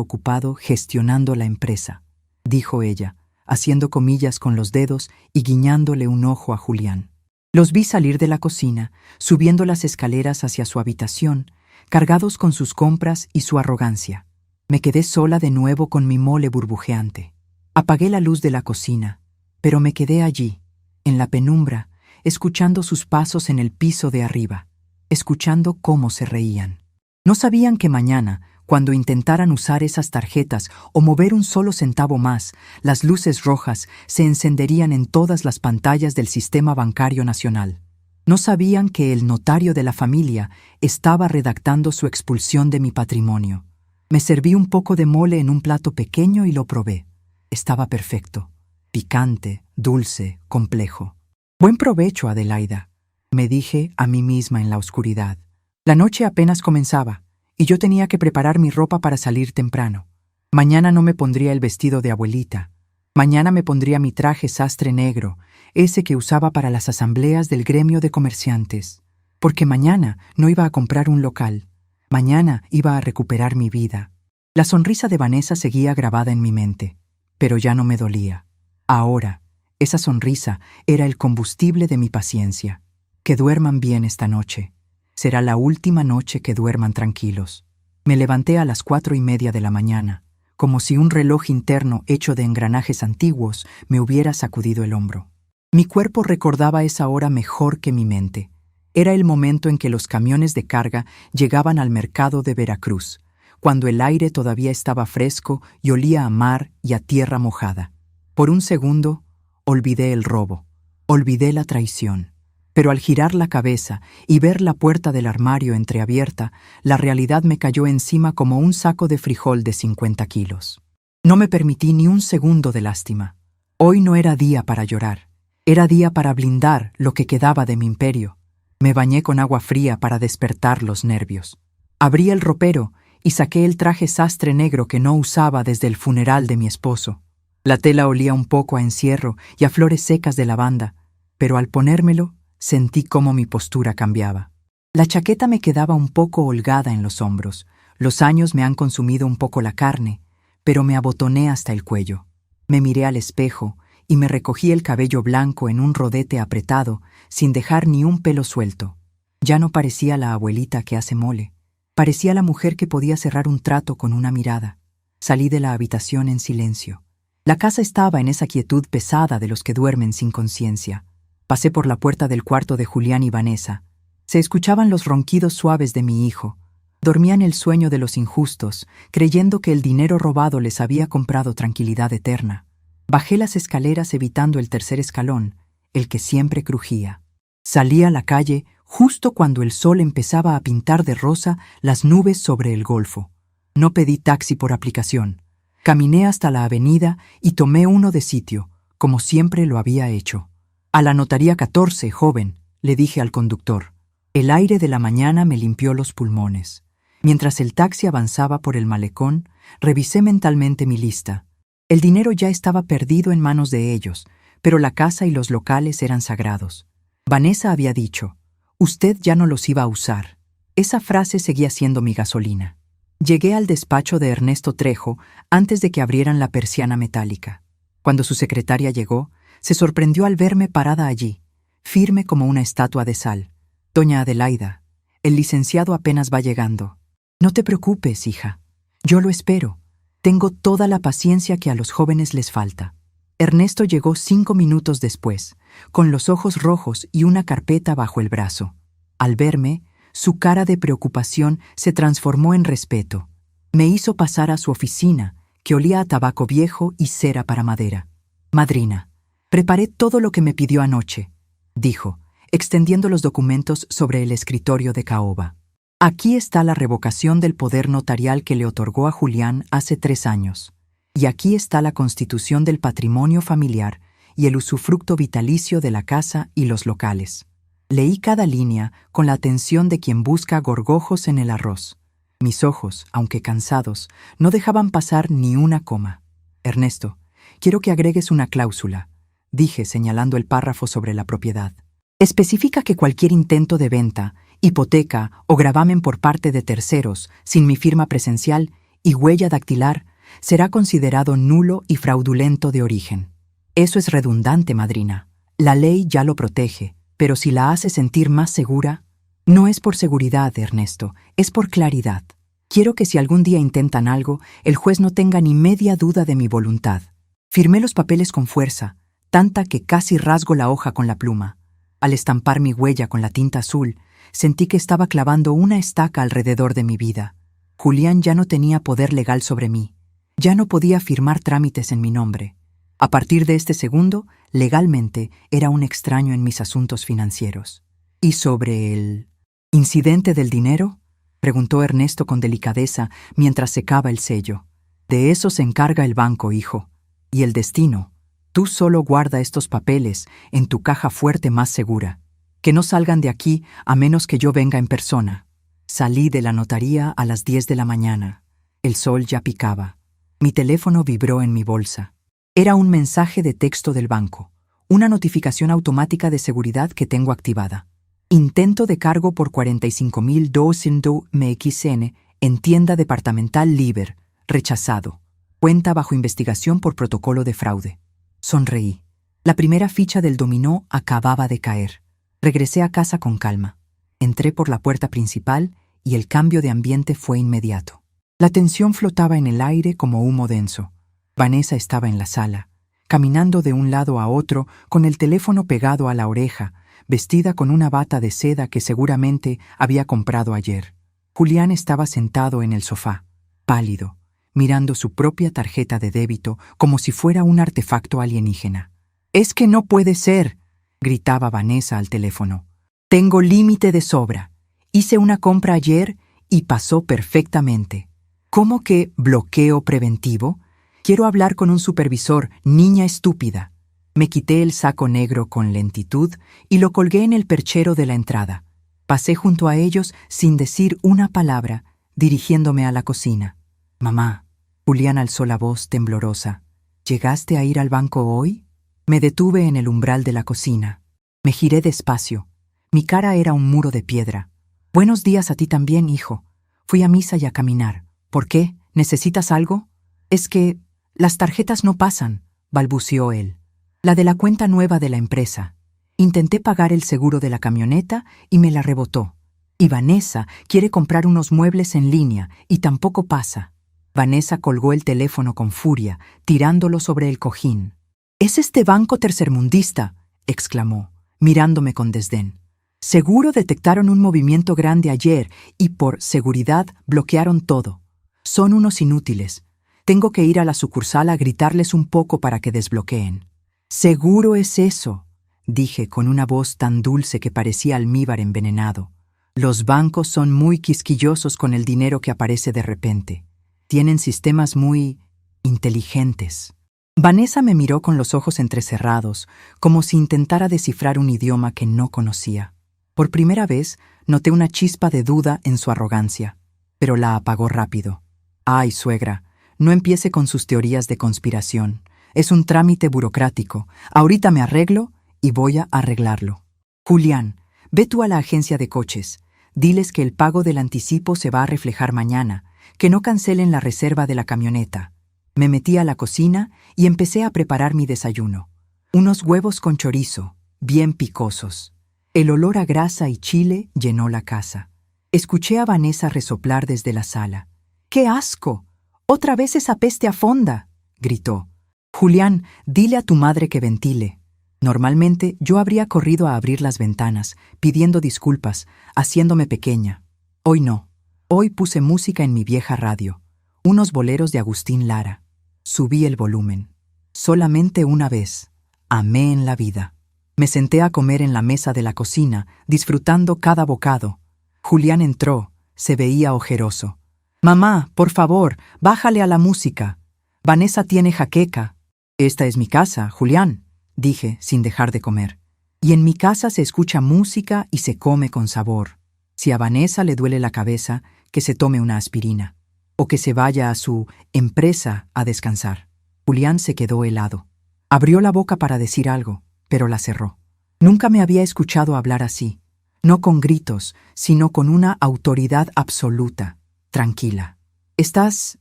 [SPEAKER 1] ocupado gestionando la empresa, dijo ella, haciendo comillas con los dedos y guiñándole un ojo a Julián. Los vi salir de la cocina, subiendo las escaleras hacia su habitación, cargados con sus compras y su arrogancia. Me quedé sola de nuevo con mi mole burbujeante. Apagué la luz de la cocina, pero me quedé allí, en la penumbra, escuchando sus pasos en el piso de arriba, escuchando cómo se reían. No sabían que mañana, cuando intentaran usar esas tarjetas o mover un solo centavo más, las luces rojas se encenderían en todas las pantallas del sistema bancario nacional. No sabían que el notario de la familia estaba redactando su expulsión de mi patrimonio. Me serví un poco de mole en un plato pequeño y lo probé. Estaba perfecto, picante, dulce, complejo. Buen provecho, Adelaida, me dije a mí misma en la oscuridad. La noche apenas comenzaba, y yo tenía que preparar mi ropa para salir temprano. Mañana no me pondría el vestido de abuelita. Mañana me pondría mi traje sastre negro, ese que usaba para las asambleas del gremio de comerciantes. Porque mañana no iba a comprar un local. Mañana iba a recuperar mi vida. La sonrisa de Vanessa seguía grabada en mi mente, pero ya no me dolía. Ahora, esa sonrisa era el combustible de mi paciencia. Que duerman bien esta noche. Será la última noche que duerman tranquilos. Me levanté a las 4:30 de la mañana, como si un reloj interno hecho de engranajes antiguos me hubiera sacudido el hombro. Mi cuerpo recordaba esa hora mejor que mi mente. Era el momento en que los camiones de carga llegaban al mercado de Veracruz, cuando el aire todavía estaba fresco y olía a mar y a tierra mojada. Por un segundo, olvidé el robo, olvidé la traición. Pero al girar la cabeza y ver la puerta del armario entreabierta, la realidad me cayó encima como un saco de frijol de 50 kilos. No me permití ni un segundo de lástima. Hoy no era día para llorar. Era día para blindar lo que quedaba de mi imperio. Me bañé con agua fría para despertar los nervios. Abrí el ropero y saqué el traje sastre negro que no usaba desde el funeral de mi esposo. La tela olía un poco a encierro y a flores secas de lavanda, pero al ponérmelo, sentí cómo mi postura cambiaba. La chaqueta me quedaba un poco holgada en los hombros. Los años me han consumido un poco la carne, pero me abotoné hasta el cuello. Me miré al espejo y me recogí el cabello blanco en un rodete apretado, sin dejar ni un pelo suelto. Ya no parecía la abuelita que hace mole. Parecía la mujer que podía cerrar un trato con una mirada. Salí de la habitación en silencio. La casa estaba en esa quietud pesada de los que duermen sin conciencia. Pasé por la puerta del cuarto de Julián y Vanessa. Se escuchaban los ronquidos suaves de mi hijo. Dormían el sueño de los injustos, creyendo que el dinero robado les había comprado tranquilidad eterna. Bajé las escaleras evitando el tercer escalón, el que siempre crujía. Salí a la calle justo cuando el sol empezaba a pintar de rosa las nubes sobre el golfo. No pedí taxi por aplicación. Caminé hasta la avenida y tomé uno de sitio, como siempre lo había hecho. «A la notaría 14, joven», le dije al conductor. El aire de la mañana me limpió los pulmones. Mientras el taxi avanzaba por el malecón, revisé mentalmente mi lista. El dinero ya estaba perdido en manos de ellos, pero la casa y los locales eran sagrados. Vanessa había dicho, «Usted ya no los iba a usar». Esa frase seguía siendo mi gasolina. Llegué al despacho de Ernesto Trejo antes de que abrieran la persiana metálica. Cuando su secretaria llegó, se sorprendió al verme parada allí, firme como una estatua de sal. «Doña Adelaida, el licenciado apenas va llegando». «No te preocupes, hija. Yo lo espero. Tengo toda la paciencia que a los jóvenes les falta». Ernesto llegó 5 minutos después, con los ojos rojos y una carpeta bajo el brazo. Al verme, su cara de preocupación se transformó en respeto. Me hizo pasar a su oficina, que olía a tabaco viejo y cera para madera. «Madrina, preparé todo lo que me pidió anoche», dijo, extendiendo los documentos sobre el escritorio de caoba. Aquí está la revocación del poder notarial que le otorgó a Julián hace 3 años. Y aquí está la constitución del patrimonio familiar y el usufructo vitalicio de la casa y los locales. Leí cada línea con la atención de quien busca gorgojos en el arroz. Mis ojos, aunque cansados, no dejaban pasar ni una coma. Ernesto, quiero que agregues una cláusula, dije señalando el párrafo sobre la propiedad. Especifica que cualquier intento de venta, hipoteca o gravamen por parte de terceros, sin mi firma presencial y huella dactilar, será considerado nulo y fraudulento de origen. Eso es redundante, madrina. La ley ya lo protege, pero si la hace sentir más segura, no es por seguridad, Ernesto, es por claridad. Quiero que si algún día intentan algo, el juez no tenga ni media duda de mi voluntad. Firmé los papeles con fuerza, tanta que casi rasgo la hoja con la pluma. Al estampar mi huella con la tinta azul, sentí que estaba clavando una estaca alrededor de mi vida. Julián ya no tenía poder legal sobre mí. Ya no podía firmar trámites en mi nombre. A partir de este segundo, legalmente, era un extraño en mis asuntos financieros. ¿Y sobre el incidente del dinero?, preguntó Ernesto con delicadeza mientras secaba el sello. De eso se encarga el banco, hijo. Y el destino. Tú solo guarda estos papeles en tu caja fuerte más segura. Que no salgan de aquí a menos que yo venga en persona. Salí de la notaría a las 10 de la mañana. El sol ya picaba. Mi teléfono vibró en mi bolsa. Era un mensaje de texto del banco, una notificación automática de seguridad que tengo activada. Intento de cargo por 45.200 MXN en tienda departamental Liber, rechazado. Cuenta bajo investigación por protocolo de fraude. Sonreí. La primera ficha del dominó acababa de caer. Regresé a casa con calma. Entré por la puerta principal y el cambio de ambiente fue inmediato. La tensión flotaba en el aire como humo denso. Vanessa estaba en la sala, caminando de un lado a otro con el teléfono pegado a la oreja, vestida con una bata de seda que seguramente había comprado ayer. Julián estaba sentado en el sofá, pálido, mirando su propia tarjeta de débito como si fuera un artefacto alienígena. «¡Es que no puede ser!», gritaba Vanessa al teléfono. «Tengo límite de sobra. Hice una compra ayer y pasó perfectamente. ¿Cómo que bloqueo preventivo? Quiero hablar con un supervisor, niña estúpida». Me quité el saco negro con lentitud y lo colgué en el perchero de la entrada. Pasé junto a ellos sin decir una palabra, dirigiéndome a la cocina. «Mamá», Julián alzó la voz temblorosa, «¿llegaste a ir al banco hoy?». Me detuve en el umbral de la cocina. Me giré despacio. Mi cara era un muro de piedra. «Buenos días a ti también, hijo. Fui a misa y a caminar. ¿Por qué? ¿Necesitas algo?». «Es que las tarjetas no pasan», balbuceó él. «La de la cuenta nueva de la empresa. Intenté pagar el seguro de la camioneta y me la rebotó. Y Vanessa quiere comprar unos muebles en línea y tampoco pasa». Vanessa colgó el teléfono con furia, tirándolo sobre el cojín. «Es este banco tercermundista», exclamó, mirándome con desdén. «Seguro detectaron un movimiento grande ayer y por seguridad bloquearon todo. Son unos inútiles. Tengo que ir a la sucursal a gritarles un poco para que desbloqueen». «Seguro es eso», dije con una voz tan dulce que parecía almíbar envenenado. «Los bancos son muy quisquillosos con el dinero que aparece de repente. Tienen sistemas muy inteligentes». Vanessa me miró con los ojos entrecerrados, como si intentara descifrar un idioma que no conocía. Por primera vez noté una chispa de duda en su arrogancia, pero la apagó rápido. «Ay, suegra, no empiece con sus teorías de conspiración. Es un trámite burocrático. Ahorita me arreglo y voy a arreglarlo. Julián, ve tú a la agencia de coches. Diles que el pago del anticipo se va a reflejar mañana, que no cancelen la reserva de la camioneta». Me metí a la cocina y empecé a preparar mi desayuno. Unos huevos con chorizo, bien picosos. El olor a grasa y chile llenó la casa. Escuché a Vanessa resoplar desde la sala. «¡Qué asco! ¡Otra vez esa peste a fonda!», gritó. «Julián, dile a tu madre que ventile». Normalmente yo habría corrido a abrir las ventanas, pidiendo disculpas, haciéndome pequeña. Hoy no. Hoy puse música en mi vieja radio. Unos boleros de Agustín Lara. Subí el volumen. Solamente una vez. Amé en la vida. Me senté a comer en la mesa de la cocina, disfrutando cada bocado. Julián entró, se veía ojeroso. «Mamá, por favor, bájale a la música. Vanessa tiene jaqueca». «Esta es mi casa, Julián», dije, sin dejar de comer. «Y en mi casa se escucha música y se come con sabor. Si a Vanessa le duele la cabeza, que se tome una aspirina. O que se vaya a su empresa a descansar». Julián se quedó helado. Abrió la boca para decir algo, pero la cerró. Nunca me había escuchado hablar así, no con gritos, sino con una autoridad absoluta, tranquila. ¿Estás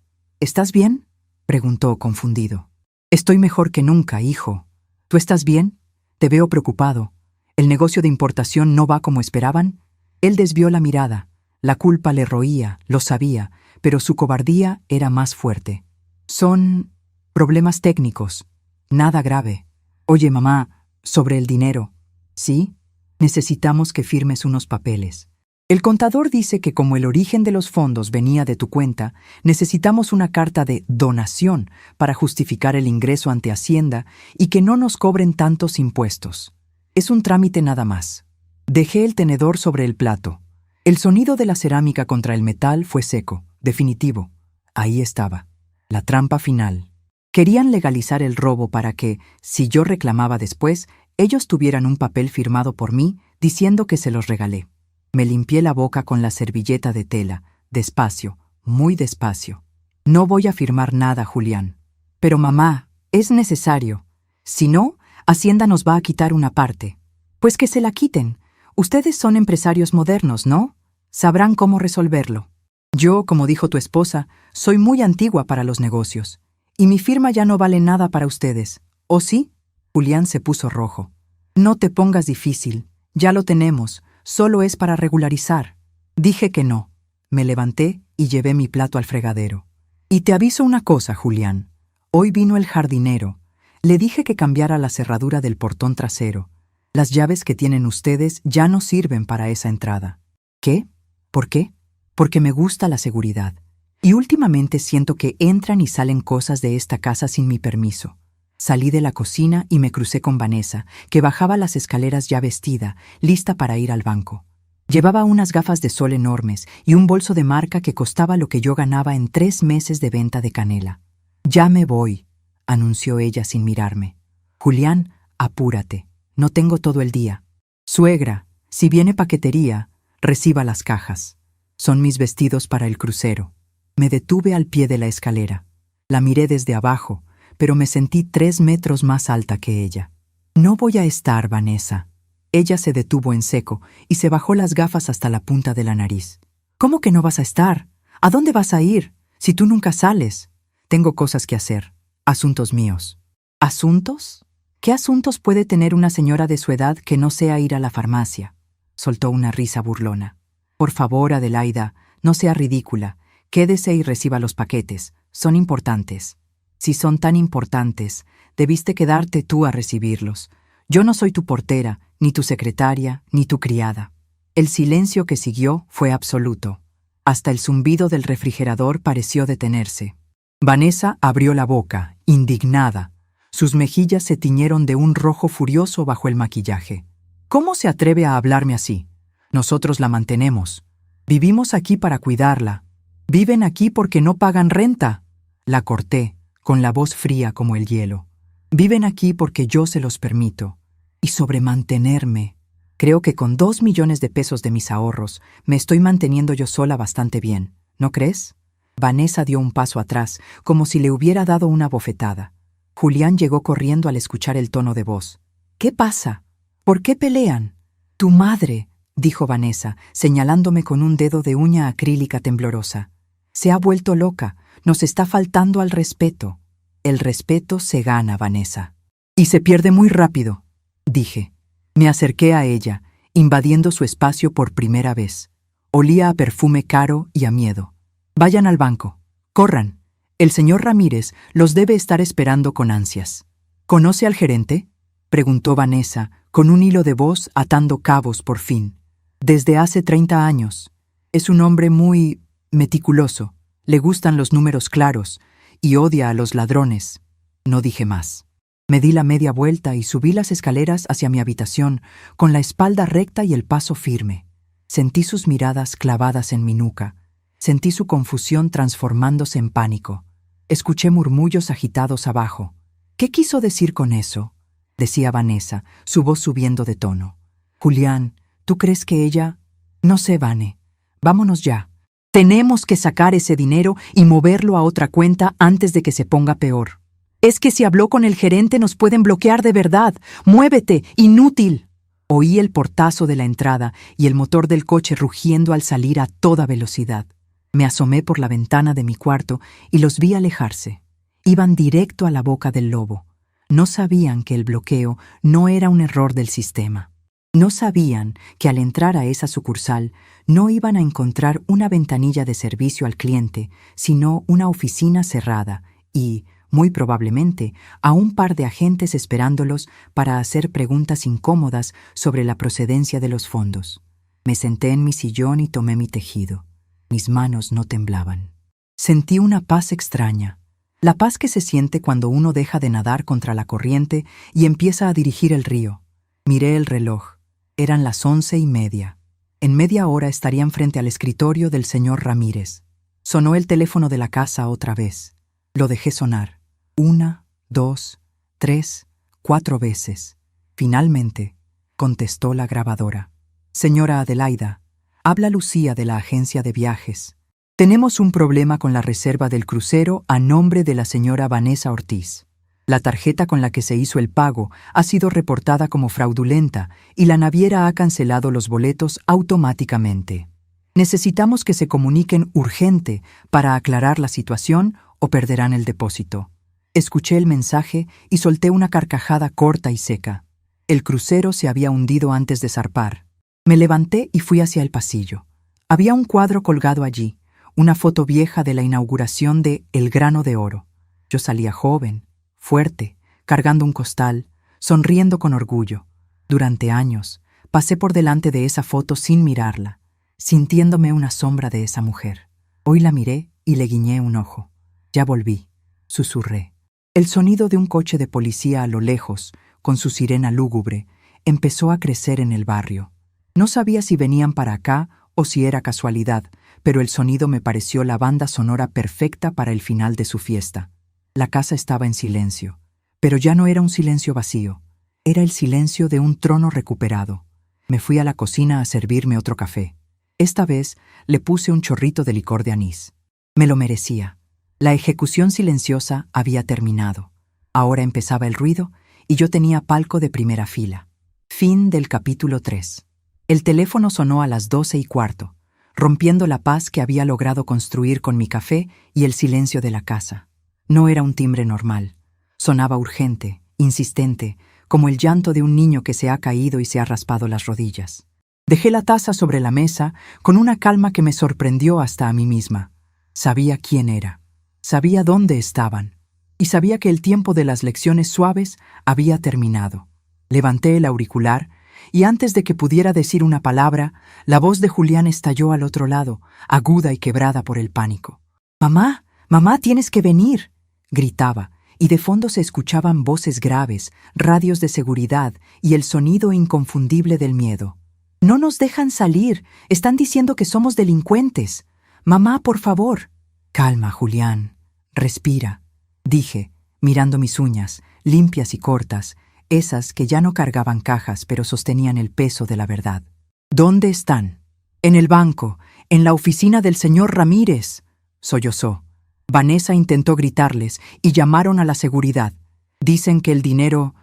[SPEAKER 1] bien?», preguntó confundido. «Estoy mejor que nunca, hijo. ¿Tú estás bien? Te veo preocupado. ¿El negocio de importación no va como esperaban?». Él desvió la mirada. La culpa le roía, lo sabía, pero su cobardía era más fuerte. «Son problemas técnicos. Nada grave. Oye, mamá, sobre el dinero». «¿Sí? Necesitamos que firmes unos papeles. El contador dice que como el origen de los fondos venía de tu cuenta, necesitamos una carta de donación para justificar el ingreso ante Hacienda y que no nos cobren tantos impuestos. Es un trámite nada más». Dejé el tenedor sobre el plato. El sonido de la cerámica contra el metal fue seco, definitivo. Ahí estaba, la trampa final. Querían legalizar el robo para que, si yo reclamaba después, ellos tuvieran un papel firmado por mí diciendo que se los regalé. Me limpié la boca con la servilleta de tela, despacio, muy despacio. «No voy a firmar nada, Julián». «Pero mamá, es necesario. Si no, Hacienda nos va a quitar una parte». «Pues que se la quiten. Ustedes son empresarios modernos, ¿no? Sabrán cómo resolverlo. Yo, como dijo tu esposa, soy muy antigua para los negocios. Y mi firma ya no vale nada para ustedes. ¿O sí?». Julián se puso rojo. «No te pongas difícil. Ya lo tenemos. Solo es para regularizar». Dije que no. Me levanté y llevé mi plato al fregadero. «Y te aviso una cosa, Julián. Hoy vino el jardinero. Le dije que cambiara la cerradura del portón trasero. Las llaves que tienen ustedes ya no sirven para esa entrada». «¿Qué? ¿Por qué?». «Porque me gusta la seguridad. Y últimamente siento que entran y salen cosas de esta casa sin mi permiso». Salí de la cocina y me crucé con Vanessa, que bajaba las escaleras ya vestida, lista para ir al banco. Llevaba unas gafas de sol enormes y un bolso de marca que costaba lo que yo ganaba en 3 meses de venta de canela. «Ya me voy», anunció ella sin mirarme. «Julián, apúrate. No tengo todo el día. Suegra, si viene paquetería, reciba las cajas. Son mis vestidos para el crucero». Me detuve al pie de la escalera. La miré desde abajo, pero me sentí 3 metros más alta que ella. «No voy a estar, Vanessa». Ella se detuvo en seco y se bajó las gafas hasta la punta de la nariz. «¿Cómo que no vas a estar? ¿A dónde vas a ir? Si tú nunca sales». «Tengo cosas que hacer. Asuntos míos». «¿Asuntos? ¿Qué asuntos puede tener una señora de su edad que no sea ir a la farmacia?». Soltó una risa burlona. «Por favor, Adelaida, no sea ridícula. Quédese y reciba los paquetes. Son importantes». «Si son tan importantes, debiste quedarte tú a recibirlos. Yo no soy tu portera, ni tu secretaria, ni tu criada». El silencio que siguió fue absoluto. Hasta el zumbido del refrigerador pareció detenerse. Vanessa abrió la boca, indignada. Sus mejillas se tiñeron de un rojo furioso bajo el maquillaje. «¿Cómo se atreve a hablarme así? Nosotros la mantenemos. Vivimos aquí para cuidarla. Viven aquí porque no pagan renta». La corté, con la voz fría como el hielo. «Viven aquí porque yo se los permito. Y sobre mantenerme. Creo que con 2 millones de pesos de mis ahorros me estoy manteniendo yo sola bastante bien, ¿no crees?». Vanessa dio un paso atrás, como si le hubiera dado una bofetada. Julián llegó corriendo al escuchar el tono de voz. «¿Qué pasa? ¿Por qué pelean?». «Tu madre», dijo Vanessa, señalándome con un dedo de uña acrílica temblorosa. «Se ha vuelto loca. Nos está faltando al respeto». «El respeto se gana, Vanessa. Y se pierde muy rápido», dije. Me acerqué a ella, invadiendo su espacio por primera vez. Olía a perfume caro y a miedo. «Vayan al banco. Corran. El señor Ramírez los debe estar esperando con ansias». «¿Conoce al gerente?», preguntó Vanessa, con un hilo de voz atando cabos por fin. «Desde hace 30 años. Es un hombre muy meticuloso. Le gustan los números claros y odia a los ladrones». No dije más. Me di la media vuelta y subí las escaleras hacia mi habitación, con la espalda recta y el paso firme. Sentí sus miradas clavadas en mi nuca. Sentí su confusión transformándose en pánico. Escuché murmullos agitados abajo. «¿Qué quiso decir con eso?», decía Vanessa, su voz subiendo de tono. «Julián, ¿tú crees que ella...?» «No sé, Vane. Vámonos ya. Tenemos que sacar ese dinero y moverlo a otra cuenta antes de que se ponga peor. Es que si habló con el gerente nos pueden bloquear de verdad. ¡Muévete, inútil!». Oí el portazo de la entrada y el motor del coche rugiendo al salir a toda velocidad. Me asomé por la ventana de mi cuarto y los vi alejarse. Iban directo a la boca del lobo. No sabían que el bloqueo no era un error del sistema. No sabían que al entrar a esa sucursal no iban a encontrar una ventanilla de servicio al cliente, sino una oficina cerrada y, muy probablemente, a un par de agentes esperándolos para hacer preguntas incómodas sobre la procedencia de los fondos. Me senté en mi sillón y tomé mi tejido. Mis manos no temblaban. Sentí una paz extraña, la paz que se siente cuando uno deja de nadar contra la corriente y empieza a dirigir el río. Miré el reloj. Eran las 11:30. En media hora estarían frente al escritorio del señor Ramírez. Sonó el teléfono de la casa otra vez. Lo dejé sonar. 1, 2, 3, 4 veces. Finalmente, contestó la grabadora. «Señora Adelaida, habla Lucía de la agencia de viajes. Tenemos un problema con la reserva del crucero a nombre de la señora Vanessa Ortiz. La tarjeta con la que se hizo el pago ha sido reportada como fraudulenta y la naviera ha cancelado los boletos automáticamente. Necesitamos que se comuniquen urgente para aclarar la situación o perderán el depósito». Escuché el mensaje y solté una carcajada corta y seca. El crucero se había hundido antes de zarpar. Me levanté y fui hacia el pasillo. Había un cuadro colgado allí, una foto vieja de la inauguración de El Grano de Oro. Yo salía joven, fuerte, cargando un costal, sonriendo con orgullo. Durante años, pasé por delante de esa foto sin mirarla, sintiéndome una sombra de esa mujer. Hoy la miré y le guiñé un ojo. «Ya volví», susurré. El sonido de un coche de policía a lo lejos, con su sirena lúgubre, empezó a crecer en el barrio. No sabía si venían para acá o si era casualidad, pero el sonido me pareció la banda sonora perfecta para el final de su fiesta. La casa estaba en silencio, pero ya no era un silencio vacío. Era el silencio de un trono recuperado. Me fui a la cocina a servirme otro café. Esta vez le puse un chorrito de licor de anís. Me lo merecía. La ejecución silenciosa había terminado. Ahora empezaba el ruido y yo tenía palco de primera fila. Fin del capítulo 3. El teléfono sonó a las 12:15, rompiendo la paz que había logrado construir con mi café y el silencio de la casa. No era un timbre normal. Sonaba urgente, insistente, como el llanto de un niño que se ha caído y se ha raspado las rodillas. Dejé la taza sobre la mesa con una calma que me sorprendió hasta a mí misma. Sabía quién era. Sabía dónde estaban, y sabía que el tiempo de las lecciones suaves había terminado. Levanté el auricular, y antes de que pudiera decir una palabra, la voz de Julián estalló al otro lado, aguda y quebrada por el pánico. «Mamá, mamá, tienes que venir», gritaba, y de fondo se escuchaban voces graves, radios de seguridad y el sonido inconfundible del miedo. «No nos dejan salir, están diciendo que somos delincuentes. Mamá, por favor». «Calma, Julián. Respira», dije, mirando mis uñas, limpias y cortas, esas que ya no cargaban cajas pero sostenían el peso de la verdad. «¿Dónde están?» «En el banco, en la oficina del señor Ramírez», sollozó. Vanessa intentó gritarles y llamaron a la seguridad. Dicen que el dinero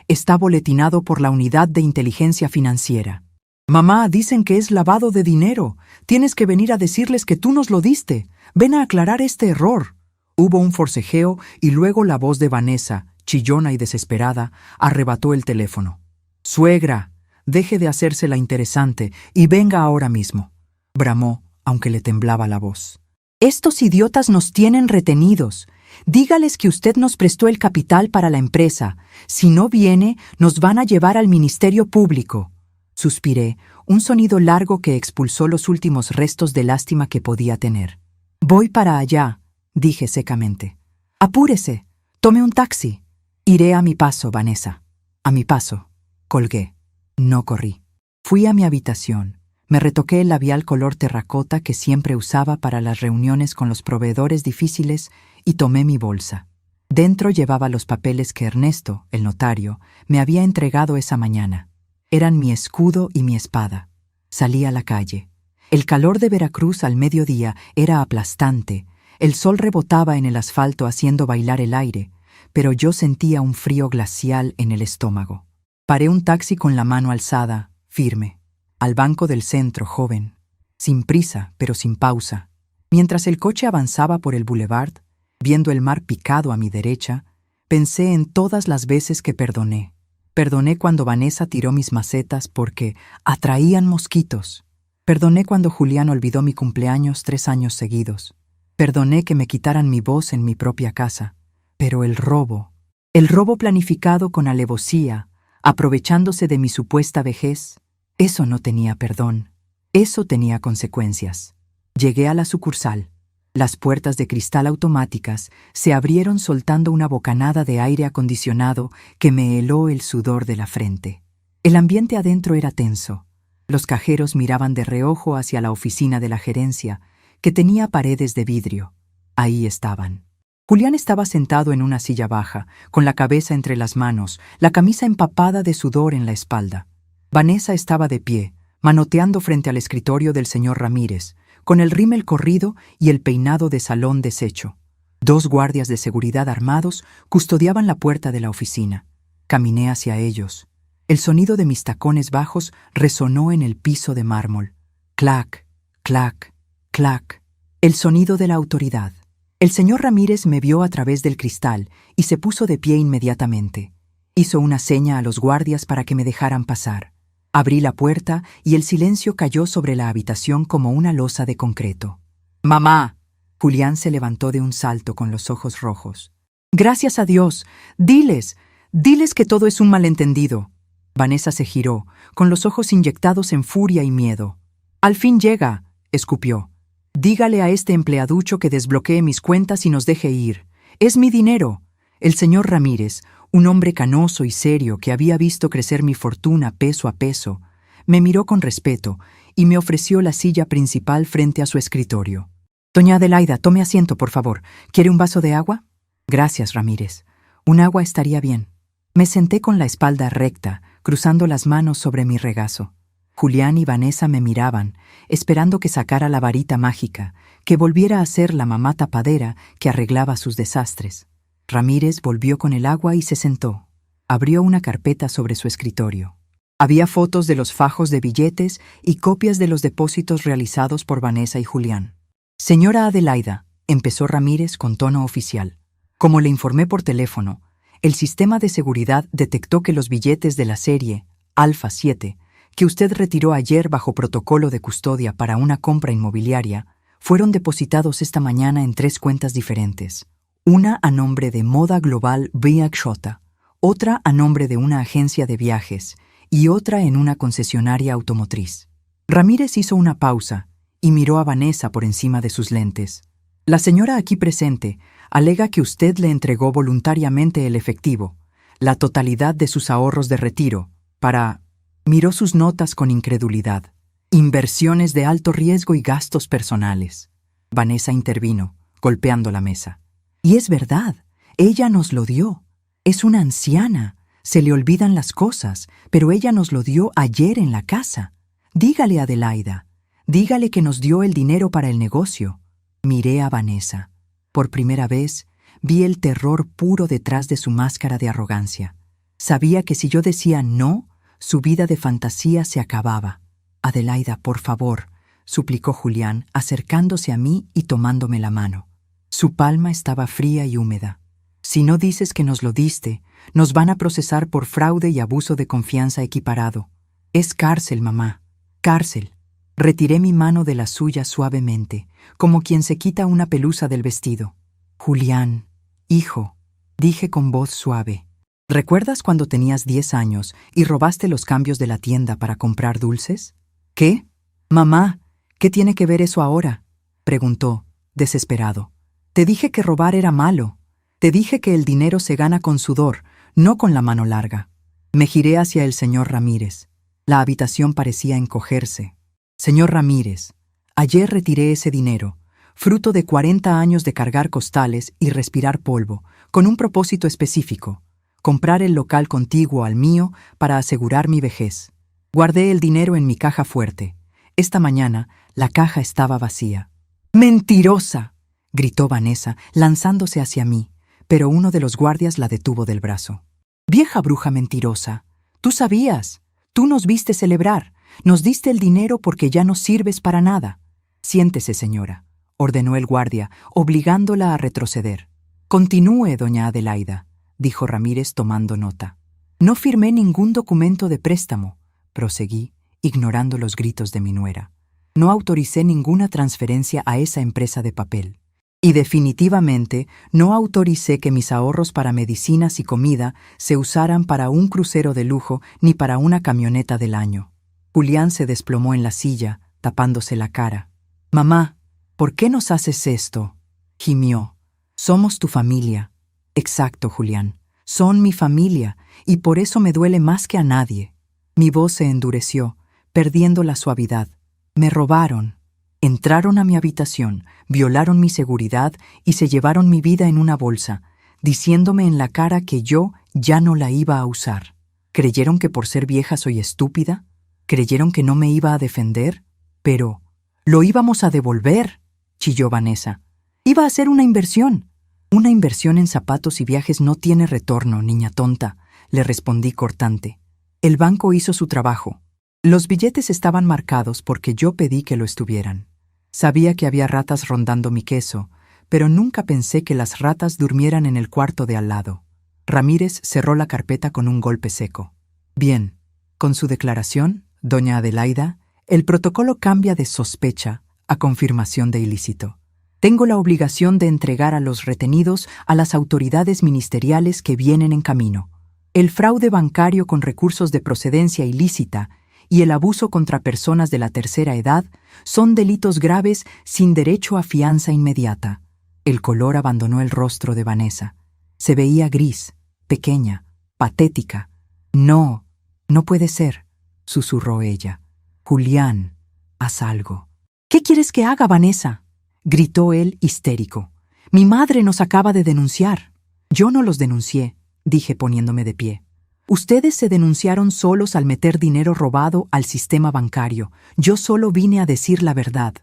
[SPEAKER 1] está boletinado por la unidad de inteligencia financiera». «Mamá, dicen que es lavado de dinero. Tienes que venir a decirles que tú nos lo diste. Ven a aclarar este error». Hubo un forcejeo y luego la voz de Vanessa, chillona y desesperada, arrebató el teléfono. «Suegra, deje de hacerse la interesante y venga ahora mismo», bramó, aunque le temblaba la voz. «Estos idiotas nos tienen retenidos. Dígales que usted nos prestó el capital para la empresa. Si no viene, nos van a llevar al Ministerio Público». Suspiré, un sonido largo que expulsó los últimos restos de lástima que podía tener. «Voy para allá», dije secamente. «Apúrese, tome un taxi». Iré a mi paso, Vanessa. A mi paso. Colgué. No corrí. Fui a mi habitación. Me retoqué el labial color terracota que siempre usaba para las reuniones con los proveedores difíciles y tomé mi bolsa. Dentro llevaba los papeles que Ernesto, el notario, me había entregado esa mañana. Eran mi escudo y mi espada. Salí a la calle. El calor de Veracruz al mediodía era aplastante. El sol rebotaba en el asfalto haciendo bailar el aire, pero yo sentía un frío glacial en el estómago. Paré un taxi con la mano alzada, firme. Al banco del centro, joven. Sin prisa, pero sin pausa. Mientras el coche avanzaba por el boulevard, viendo el mar picado a mi derecha, pensé en todas las veces que perdoné. Perdoné cuando Vanessa tiró mis macetas porque atraían mosquitos. Perdoné cuando Julián olvidó mi cumpleaños 3 años seguidos. Perdoné que me quitaran mi voz en mi propia casa. Pero el robo planificado con alevosía, aprovechándose de mi supuesta vejez, eso no tenía perdón. Eso tenía consecuencias. Llegué a la sucursal. Las puertas de cristal automáticas se abrieron soltando una bocanada de aire acondicionado que me heló el sudor de la frente. El ambiente adentro era tenso. Los cajeros miraban de reojo hacia la oficina de la gerencia, que tenía paredes de vidrio. Ahí estaban. Julián estaba sentado en una silla baja, con la cabeza entre las manos, la camisa empapada de sudor en la espalda. Vanessa estaba de pie, manoteando frente al escritorio del señor Ramírez, con el rímel corrido y el peinado de salón deshecho. 2 guardias de seguridad armados custodiaban la puerta de la oficina. Caminé hacia ellos. El sonido de mis tacones bajos resonó en el piso de mármol. Clac, clac, clac. El sonido de la autoridad. El señor Ramírez me vio a través del cristal y se puso de pie inmediatamente. Hizo una seña a los guardias para que me dejaran pasar. Abrí la puerta y el silencio cayó sobre la habitación como una losa de concreto. ¡Mamá! Julián se levantó de un salto con los ojos rojos. ¡Gracias a Dios! ¡Diles! ¡Diles que todo es un malentendido! Vanessa se giró, con los ojos inyectados en furia y miedo. «Al fin llega», escupió. «Dígale a este empleaducho que desbloquee mis cuentas y nos deje ir. Es mi dinero». El señor Ramírez, un hombre canoso y serio que había visto crecer mi fortuna peso a peso, me miró con respeto y me ofreció la silla principal frente a su escritorio. «Doña Adelaida, tome asiento, por favor. ¿Quiere un vaso de agua?» «Gracias, Ramírez. Un agua estaría bien». Me senté con la espalda recta, cruzando las manos sobre mi regazo. Julián y Vanessa me miraban, esperando que sacara la varita mágica, que volviera a ser la mamá tapadera que arreglaba sus desastres. Ramírez volvió con el agua y se sentó. Abrió una carpeta sobre su escritorio. Había fotos de los fajos de billetes y copias de los depósitos realizados por Vanessa y Julián. «Señora Adelaida», empezó Ramírez con tono oficial. «Como le informé por teléfono, el sistema de seguridad detectó que los billetes de la serie Alfa 7, que usted retiró ayer bajo protocolo de custodia para una compra inmobiliaria, fueron depositados esta mañana en 3 cuentas diferentes. Una a nombre de Moda Global Viagshota, otra a nombre de una agencia de viajes y otra en una concesionaria automotriz». Ramírez hizo una pausa y miró a Vanessa por encima de sus lentes. «La señora aquí presente alega que usted le entregó voluntariamente el efectivo, la totalidad de sus ahorros de retiro, para...». Miró sus notas con incredulidad. «Inversiones de alto riesgo y gastos personales». Vanessa intervino, golpeando la mesa. «Y es verdad, ella nos lo dio. Es una anciana, se le olvidan las cosas, pero ella nos lo dio ayer en la casa. Dígale a Adelaida, dígale que nos dio el dinero para el negocio». Miré a Vanessa. Por primera vez, vi el terror puro detrás de su máscara de arrogancia. Sabía que si yo decía no, su vida de fantasía se acababa. «Adelaida, por favor», suplicó Julián, acercándose a mí y tomándome la mano. Su palma estaba fría y húmeda. «Si no dices que nos lo diste, nos van a procesar por fraude y abuso de confianza equiparado. Es cárcel, mamá, cárcel». Retiré mi mano de la suya suavemente, como quien se quita una pelusa del vestido. «Julián, hijo», dije con voz suave, «¿recuerdas cuando tenías 10 años y robaste los cambios de la tienda para comprar dulces?» «¿Qué? Mamá, ¿qué tiene que ver eso ahora?», preguntó, desesperado. «Te dije que robar era malo. Te dije que el dinero se gana con sudor, no con la mano larga. Me giré hacia el señor Ramírez. La habitación parecía encogerse. Señor Ramírez, ayer retiré ese dinero, fruto de 40 años de cargar costales y respirar polvo, con un propósito específico: comprar el local contiguo al mío para asegurar mi vejez. Guardé el dinero en mi caja fuerte. Esta mañana la caja estaba vacía. ¡Mentirosa!, gritó Vanessa, lanzándose hacia mí, pero uno de los guardias la detuvo del brazo. «Vieja bruja mentirosa, tú sabías, tú nos viste celebrar, nos diste el dinero porque ya no sirves para nada». «Siéntese, señora», ordenó el guardia, obligándola a retroceder. «Continúe, doña Adelaida», dijo Ramírez tomando nota. «No firmé ningún documento de préstamo», proseguí, ignorando los gritos de mi nuera. «No autoricé ninguna transferencia a esa empresa de papel. Y definitivamente no autoricé que mis ahorros para medicinas y comida se usaran para un crucero de lujo ni para una camioneta del año». Julián se desplomó en la silla, tapándose la cara. «Mamá, ¿por qué nos haces esto?», gimió. «Somos tu familia». «Exacto, Julián. Son mi familia, y por eso me duele más que a nadie». Mi voz se endureció, perdiendo la suavidad. «Me robaron. Entraron a mi habitación, violaron mi seguridad y se llevaron mi vida en una bolsa, diciéndome en la cara que yo ya no la iba a usar. ¿Creyeron que por ser vieja soy estúpida? ¿Creyeron que no me iba a defender? Pero lo íbamos a devolver», chilló Vanessa. «Iba a ser una inversión». «Una inversión en zapatos y viajes no tiene retorno, niña tonta», le respondí cortante. «El banco hizo su trabajo. Los billetes estaban marcados porque yo pedí que lo estuvieran. Sabía que había ratas rondando mi queso, pero nunca pensé que las ratas durmieran en el cuarto de al lado». Ramírez cerró la carpeta con un golpe seco. «Bien, con su declaración, doña Adelaida, el protocolo cambia de sospecha a confirmación de ilícito. Tengo la obligación de entregar a los retenidos a las autoridades ministeriales que vienen en camino. El fraude bancario con recursos de procedencia ilícita y el abuso contra personas de la tercera edad son delitos graves sin derecho a fianza inmediata». El color abandonó el rostro de Vanessa. Se veía gris, pequeña, patética. «No, no puede ser», susurró ella. «Julián, haz algo». «¿Qué quieres que haga, Vanessa?», gritó él histérico. «Mi madre nos acaba de denunciar». «Yo no los denuncié», dije poniéndome de pie. «Ustedes se denunciaron solos al meter dinero robado al sistema bancario. Yo solo vine a decir la verdad».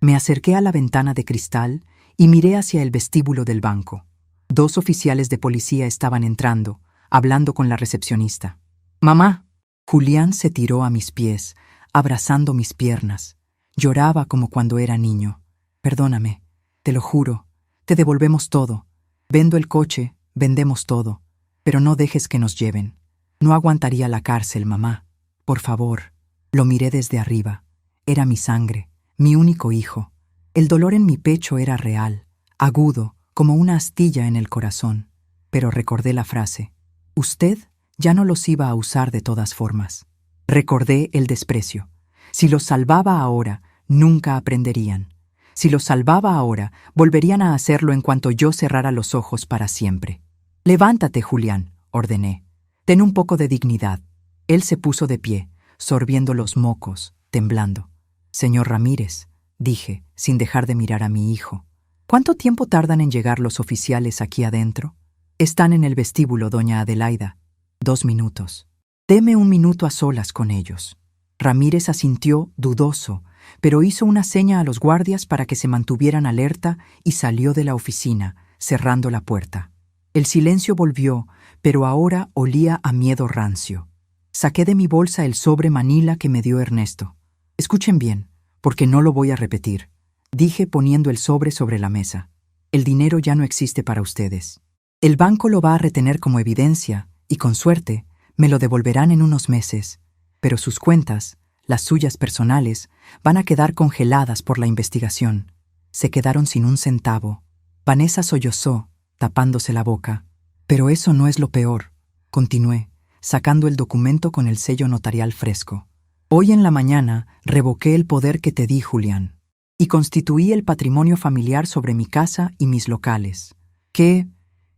[SPEAKER 1] Me acerqué a la ventana de cristal y miré hacia el vestíbulo del banco. 2 oficiales de policía estaban entrando, hablando con la recepcionista. «Mamá». Julián se tiró a mis pies, abrazando mis piernas. Lloraba como cuando era niño. «Perdóname, te lo juro, te devolvemos todo. Vendo el coche, vendemos todo, pero no dejes que nos lleven. No aguantaría la cárcel, mamá. Por favor». Lo miré desde arriba. Era mi sangre, mi único hijo. El dolor en mi pecho era real, agudo, como una astilla en el corazón. Pero recordé la frase: «Usted ya no los iba a usar de todas formas». Recordé el desprecio. Si los salvaba ahora, nunca aprenderían. Si los salvaba ahora, volverían a hacerlo en cuanto yo cerrara los ojos para siempre. «Levántate, Julián», ordené. «Ten un poco de dignidad». Él se puso de pie, sorbiendo los mocos, temblando. «Señor Ramírez», dije, sin dejar de mirar a mi hijo. «¿Cuánto tiempo tardan en llegar los oficiales aquí adentro?» «Están en el vestíbulo, doña Adelaida». 2 minutos. «Deme un minuto a solas con ellos». Ramírez asintió, dudoso, pero hizo una seña a los guardias para que se mantuvieran alerta y salió de la oficina, cerrando la puerta. El silencio volvió, pero ahora olía a miedo rancio. Saqué de mi bolsa el sobre manila que me dio Ernesto. «Escuchen bien, porque no lo voy a repetir», dije poniendo el sobre la mesa. «El dinero ya no existe para ustedes. El banco lo va a retener como evidencia y, con suerte, me lo devolverán en unos meses, pero sus cuentas, las suyas personales, van a quedar congeladas por la investigación». Se quedaron sin un centavo. Vanessa sollozó, tapándose la boca. «Pero eso no es lo peor», continué, sacando el documento con el sello notarial fresco. «Hoy en la mañana revoqué el poder que te di, Julián, y constituí el patrimonio familiar sobre mi casa y mis locales». ¿Qué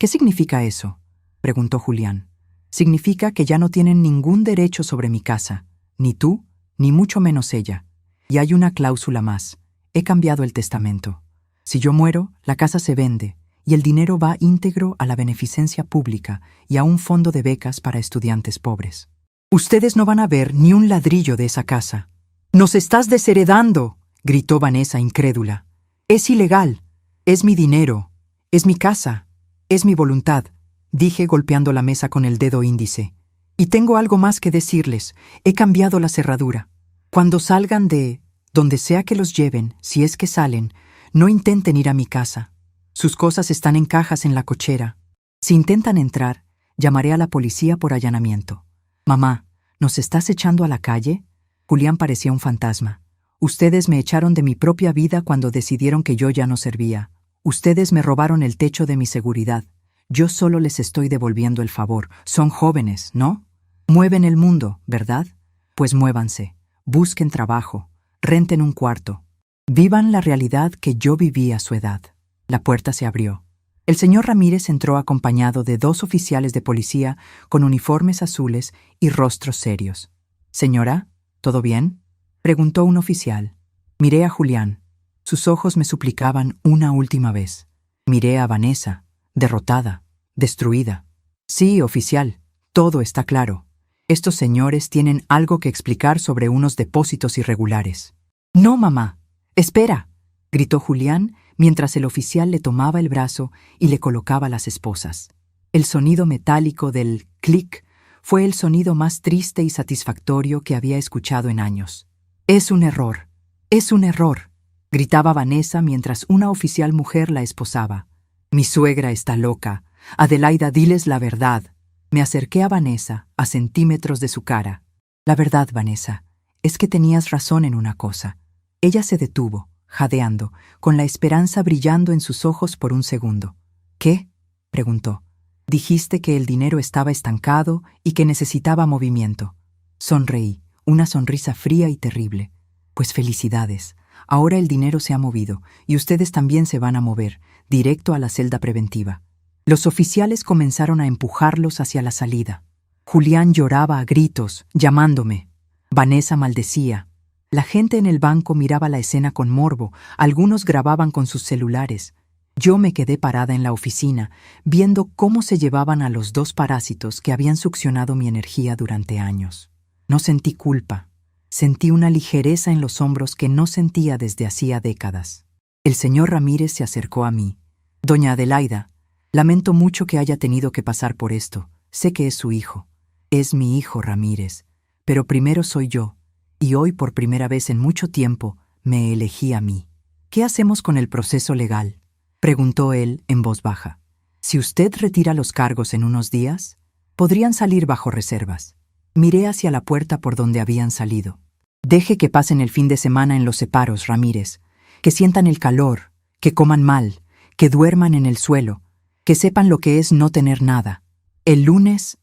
[SPEAKER 1] significa eso?», preguntó Julián. Significa que ya no tienen ningún derecho sobre mi casa, ni tú, ni mucho menos ella. Y hay una cláusula más. He cambiado el testamento. Si yo muero, la casa se vende, y el dinero va íntegro a la beneficencia pública y a un fondo de becas para estudiantes pobres. Ustedes no van a ver ni un ladrillo de esa casa. ¡Nos estás desheredando!, gritó Vanessa incrédula. Es ilegal. Es mi dinero. Es mi casa. Es mi voluntad, dije golpeando la mesa con el dedo índice. Y tengo algo más que decirles. He cambiado la cerradura. Cuando salgan de donde sea que los lleven, si es que salen, no intenten ir a mi casa. Sus cosas están en cajas en la cochera. Si intentan entrar, llamaré a la policía por allanamiento. Mamá, ¿nos estás echando a la calle? Julián parecía un fantasma. Ustedes me echaron de mi propia vida cuando decidieron que yo ya no servía. Ustedes me robaron el techo de mi seguridad. Yo solo les estoy devolviendo el favor. Son jóvenes, ¿no? Mueven el mundo, ¿verdad? Pues muévanse. Busquen trabajo. Renten un cuarto. Vivan la realidad que yo viví a su edad. La puerta se abrió. El señor Ramírez entró acompañado de 2 oficiales de policía con uniformes azules y rostros serios. «Señora, ¿todo bien?», preguntó un oficial. Miré a Julián. Sus ojos me suplicaban una última vez. Miré a Vanessa, derrotada, destruida. «Sí, oficial, todo está claro. Estos señores tienen algo que explicar sobre unos depósitos irregulares». «No, mamá. Espera», gritó Julián mientras el oficial le tomaba el brazo y le colocaba las esposas. El sonido metálico del clic fue el sonido más triste y satisfactorio que había escuchado en años. «Es un error. Es un error», gritaba Vanessa mientras una oficial mujer la esposaba. «Mi suegra está loca. Adelaida, diles la verdad». Me acerqué a Vanessa, a centímetros de su cara. «La verdad, Vanessa, es que tenías razón en una cosa». Ella se detuvo, jadeando, con la esperanza brillando en sus ojos por un segundo. «¿Qué?», preguntó. «Dijiste que el dinero estaba estancado y que necesitaba movimiento». Sonreí, una sonrisa fría y terrible. «Pues felicidades. Ahora el dinero se ha movido, y ustedes también se van a mover, directo a la celda preventiva». Los oficiales comenzaron a empujarlos hacia la salida. Julián lloraba a gritos, llamándome. Vanessa maldecía. La gente en el banco miraba la escena con morbo, algunos grababan con sus celulares. Yo me quedé parada en la oficina, viendo cómo se llevaban a los 2 parásitos que habían succionado mi energía durante años. No sentí culpa. Sentí una ligereza en los hombros que no sentía desde hacía décadas. El señor Ramírez se acercó a mí. «Doña Adelaida, lamento mucho que haya tenido que pasar por esto. Sé que es su hijo. Es mi hijo, Ramírez. Pero primero soy yo, y hoy por primera vez en mucho tiempo me elegí a mí. ¿Qué hacemos con el proceso legal?», preguntó él en voz baja. «Si usted retira los cargos en unos días, podrían salir bajo reservas». Miré hacia la puerta por donde habían salido. «Deje que pasen el fin de semana en los separos, Ramírez. Que sientan el calor, que coman mal, que duerman en el suelo, que sepan lo que es no tener nada. El lunes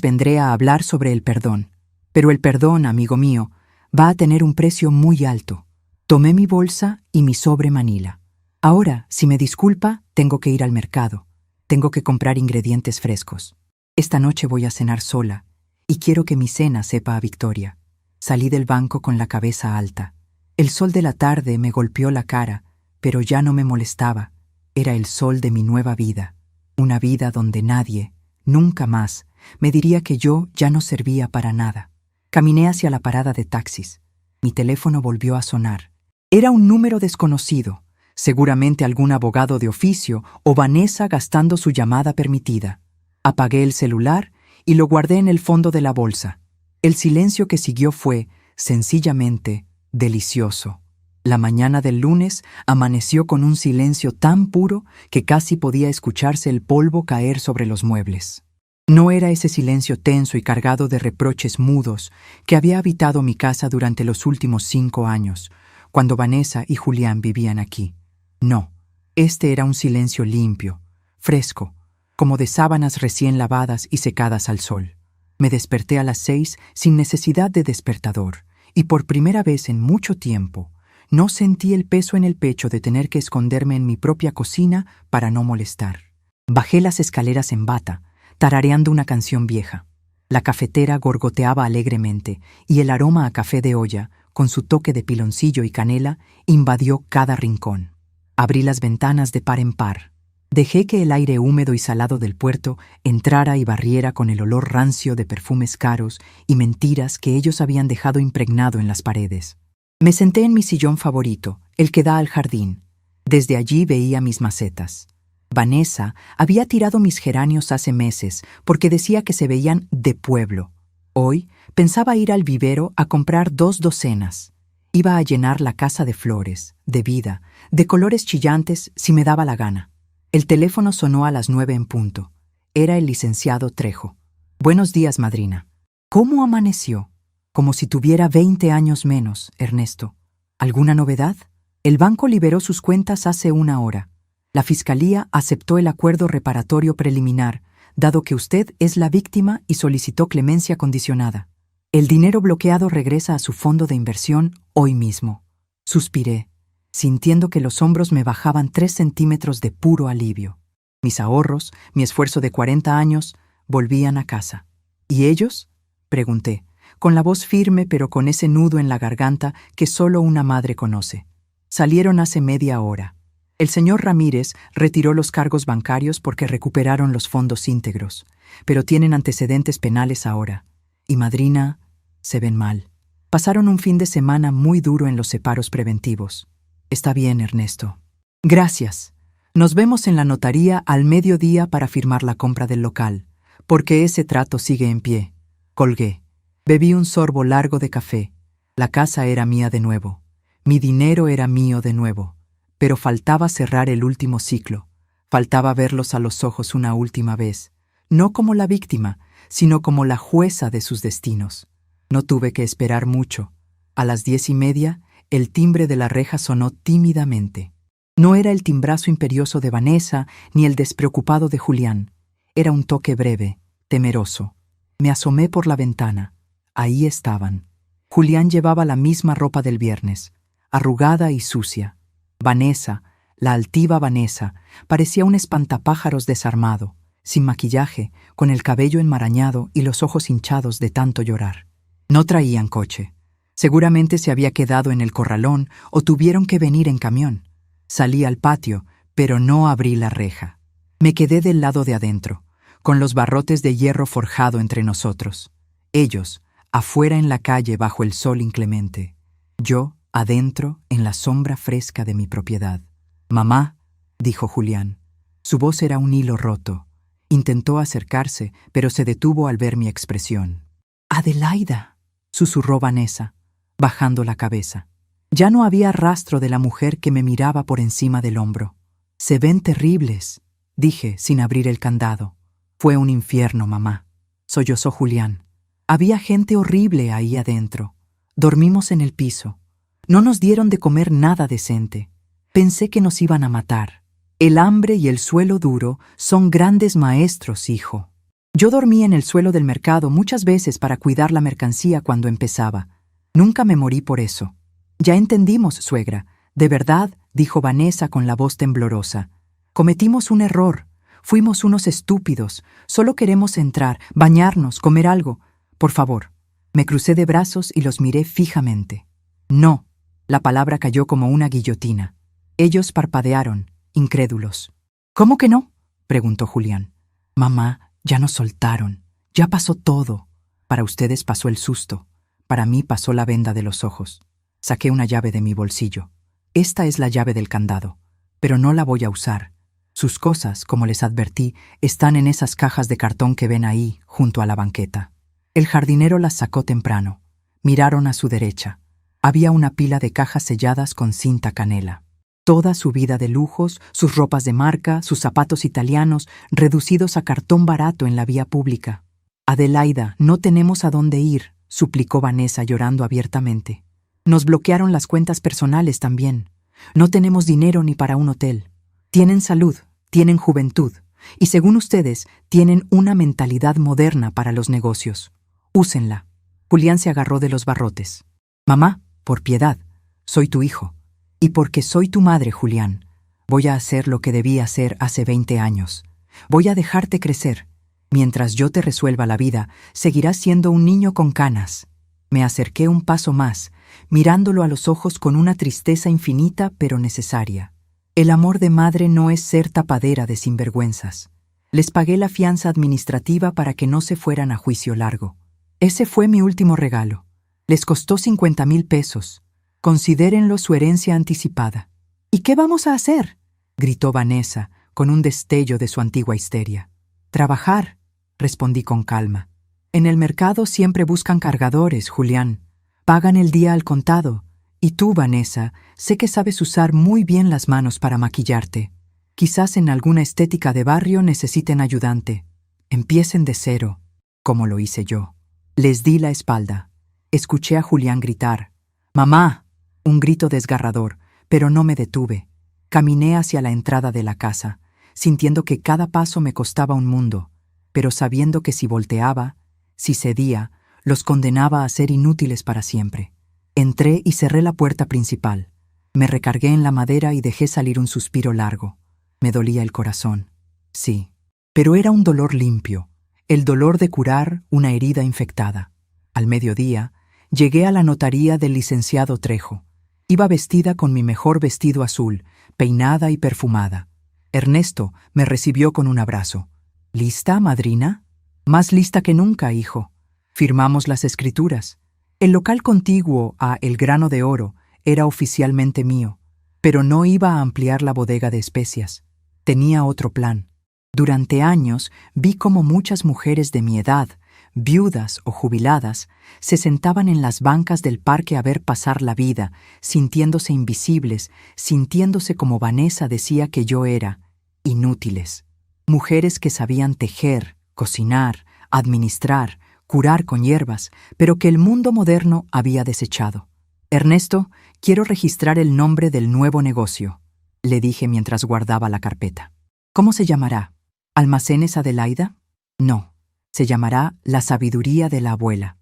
[SPEAKER 1] vendré a hablar sobre el perdón. Pero el perdón, amigo mío, va a tener un precio muy alto». Tomé mi bolsa y mi sobre Manila. «Ahora, si me disculpa, tengo que ir al mercado. Tengo que comprar ingredientes frescos. Esta noche voy a cenar sola, y quiero que mi cena sepa a victoria». Salí del banco con la cabeza alta. El sol de la tarde me golpeó la cara, pero ya no me molestaba. Era el sol de mi nueva vida, una vida donde nadie, nunca más, me diría que yo ya no servía para nada. Caminé hacia la parada de taxis. Mi teléfono volvió a sonar. Era un número desconocido, seguramente algún abogado de oficio o Vanessa gastando su llamada permitida. Apagué el celular y lo guardé en el fondo de la bolsa. El silencio que siguió fue, sencillamente, delicioso. La mañana del lunes amaneció con un silencio tan puro que casi podía escucharse el polvo caer sobre los muebles. No era ese silencio tenso y cargado de reproches mudos que había habitado mi casa durante los últimos 5 años, cuando Vanessa y Julián vivían aquí. No, este era un silencio limpio, fresco, como de sábanas recién lavadas y secadas al sol. Me desperté a las 6 sin necesidad de despertador, y por primera vez en mucho tiempo, no sentí el peso en el pecho de tener que esconderme en mi propia cocina para no molestar. Bajé las escaleras en bata, tarareando una canción vieja. La cafetera gorgoteaba alegremente, y el aroma a café de olla, con su toque de piloncillo y canela, invadió cada rincón. Abrí las ventanas de par en par. Dejé que el aire húmedo y salado del puerto entrara y barriera con el olor rancio de perfumes caros y mentiras que ellos habían dejado impregnado en las paredes. Me senté en mi sillón favorito, el que da al jardín. Desde allí veía mis macetas. Vanessa había tirado mis geranios hace meses porque decía que se veían de pueblo. Hoy pensaba ir al vivero a comprar 2 docenas. Iba a llenar la casa de flores, de vida, de colores chillantes si me daba la gana. El teléfono sonó a las 9 en punto. Era el licenciado Trejo. «Buenos días, madrina». «¿Cómo amaneció?» «Como si tuviera 20 años menos, Ernesto». «¿Alguna novedad?» «El banco liberó sus cuentas hace 1 hora. La Fiscalía aceptó el acuerdo reparatorio preliminar, dado que usted es la víctima y solicitó clemencia condicionada. El dinero bloqueado regresa a su fondo de inversión hoy mismo». Suspiré, sintiendo que los hombros me bajaban 3 centímetros de puro alivio. Mis ahorros, mi esfuerzo de 40 años, volvían a casa. ¿Y ellos?, pregunté, con la voz firme pero con ese nudo en la garganta que solo una madre conoce. Salieron hace media hora. El señor Ramírez retiró los cargos bancarios porque recuperaron los fondos íntegros, pero tienen antecedentes penales ahora. Y madrina, se ven mal. Pasaron un fin de semana muy duro en los separos preventivos. Está bien, Ernesto. Gracias. Nos vemos en la notaría al mediodía para firmar la compra del local, porque ese trato sigue en pie. Colgué. Bebí un sorbo largo de café. La casa era mía de nuevo. Mi dinero era mío de nuevo. Pero faltaba cerrar el último ciclo. Faltaba verlos a los ojos una última vez, no como la víctima, sino como la jueza de sus destinos. No tuve que esperar mucho. A las 10:30, el timbre de la reja sonó tímidamente. No era el timbrazo imperioso de Vanessa ni el despreocupado de Julián. Era un toque breve, temeroso. Me asomé por la ventana. Ahí estaban. Julián llevaba la misma ropa del viernes, arrugada y sucia. Vanessa, la altiva Vanessa, parecía un espantapájaros desarmado, sin maquillaje, con el cabello enmarañado y los ojos hinchados de tanto llorar. No traían coche. Seguramente se había quedado en el corralón o tuvieron que venir en camión. Salí al patio, pero no abrí la reja. Me quedé del lado de adentro, con los barrotes de hierro forjado entre nosotros. Ellos, afuera en la calle bajo el sol inclemente. Yo, adentro, en la sombra fresca de mi propiedad. «Mamá», dijo Julián. Su voz era un hilo roto. Intentó acercarse, pero se detuvo al ver mi expresión. «Adelaida», susurró Vanessa, bajando la cabeza. Ya no había rastro de la mujer que me miraba por encima del hombro. «Se ven terribles», dije, sin abrir el candado. «Fue un infierno, mamá», sollozó Julián. «Había gente horrible ahí adentro. Dormimos en el piso. No nos dieron de comer nada decente. Pensé que nos iban a matar. El hambre y el suelo duro son grandes maestros, hijo. Yo dormí en el suelo del mercado muchas veces para cuidar la mercancía cuando empezaba. Nunca me morí por eso». «Ya entendimos, suegra. De verdad», dijo Vanessa con la voz temblorosa. «Cometimos un error. Fuimos unos estúpidos. Solo queremos entrar, bañarnos, comer algo. Por favor». Me crucé de brazos y los miré fijamente. «No». La palabra cayó como una guillotina. Ellos parpadearon, incrédulos. «¿Cómo que no?», preguntó Julián. «Mamá, ya nos soltaron. Ya pasó todo. Para ustedes pasó el susto. Para mí pasó la venda de los ojos». Saqué una llave de mi bolsillo. «Esta es la llave del candado, pero no la voy a usar. Sus cosas, como les advertí, están en esas cajas de cartón que ven ahí, junto a la banqueta». El jardinero las sacó temprano. Miraron a su derecha. Había una pila de cajas selladas con cinta canela. Toda su vida de lujos, sus ropas de marca, sus zapatos italianos, reducidos a cartón barato en la vía pública. «Adelaida, no tenemos a dónde ir», suplicó Vanessa llorando abiertamente. «Nos bloquearon las cuentas personales también. No tenemos dinero ni para un hotel. Tienen salud, tienen juventud, y según ustedes, tienen una mentalidad moderna para los negocios. Úsenla». Julián se agarró de los barrotes. «Mamá, por piedad, soy tu hijo. Y porque soy tu madre, Julián, voy a hacer lo que debí hacer hace 20 años. Voy a dejarte crecer. Mientras yo te resuelva la vida, seguirás siendo un niño con canas. Me acerqué un paso más, mirándolo a los ojos con una tristeza infinita pero necesaria. El amor de madre no es ser tapadera de sinvergüenzas. Les pagué la fianza administrativa para que no se fueran a juicio largo. Ese fue mi último regalo. Les costó 50,000 pesos. Considérenlo su herencia anticipada. ¿Y qué vamos a hacer?, gritó Vanessa, con un destello de su antigua histeria. Trabajar, respondí con calma. En el mercado siempre buscan cargadores, Julián. Pagan el día al contado. Y tú, Vanessa, sé que sabes usar muy bien las manos para maquillarte. Quizás en alguna estética de barrio necesiten ayudante. Empiecen de cero, como lo hice yo. Les di la espalda. Escuché a Julián gritar: «¡Mamá!», un grito desgarrador, pero no me detuve. Caminé hacia la entrada de la casa, sintiendo que cada paso me costaba un mundo, pero sabiendo que si volteaba, si cedía, los condenaba a ser inútiles para siempre. Entré y cerré la puerta principal. Me recargué en la madera y dejé salir un suspiro largo. Me dolía el corazón. Sí, pero era un dolor limpio, el dolor de curar una herida infectada. Al mediodía, llegué a la notaría del licenciado Trejo. Iba vestida con mi mejor vestido azul, peinada y perfumada. Ernesto me recibió con un abrazo. ¿Lista, madrina? Más lista que nunca, hijo. Firmamos las escrituras. El local contiguo a El Grano de Oro era oficialmente mío, pero no iba a ampliar la bodega de especias. Tenía otro plan. Durante años vi cómo muchas mujeres de mi edad, viudas o jubiladas, se sentaban en las bancas del parque a ver pasar la vida, sintiéndose invisibles, sintiéndose como Vanessa decía que yo era, inútiles. Mujeres que sabían tejer, cocinar, administrar, curar con hierbas, pero que el mundo moderno había desechado. «Ernesto, quiero registrar el nombre del nuevo negocio», le dije mientras guardaba la carpeta. «¿Cómo se llamará? ¿Almacenes Adelaida? No. Se llamará La Sabiduría de la Abuela.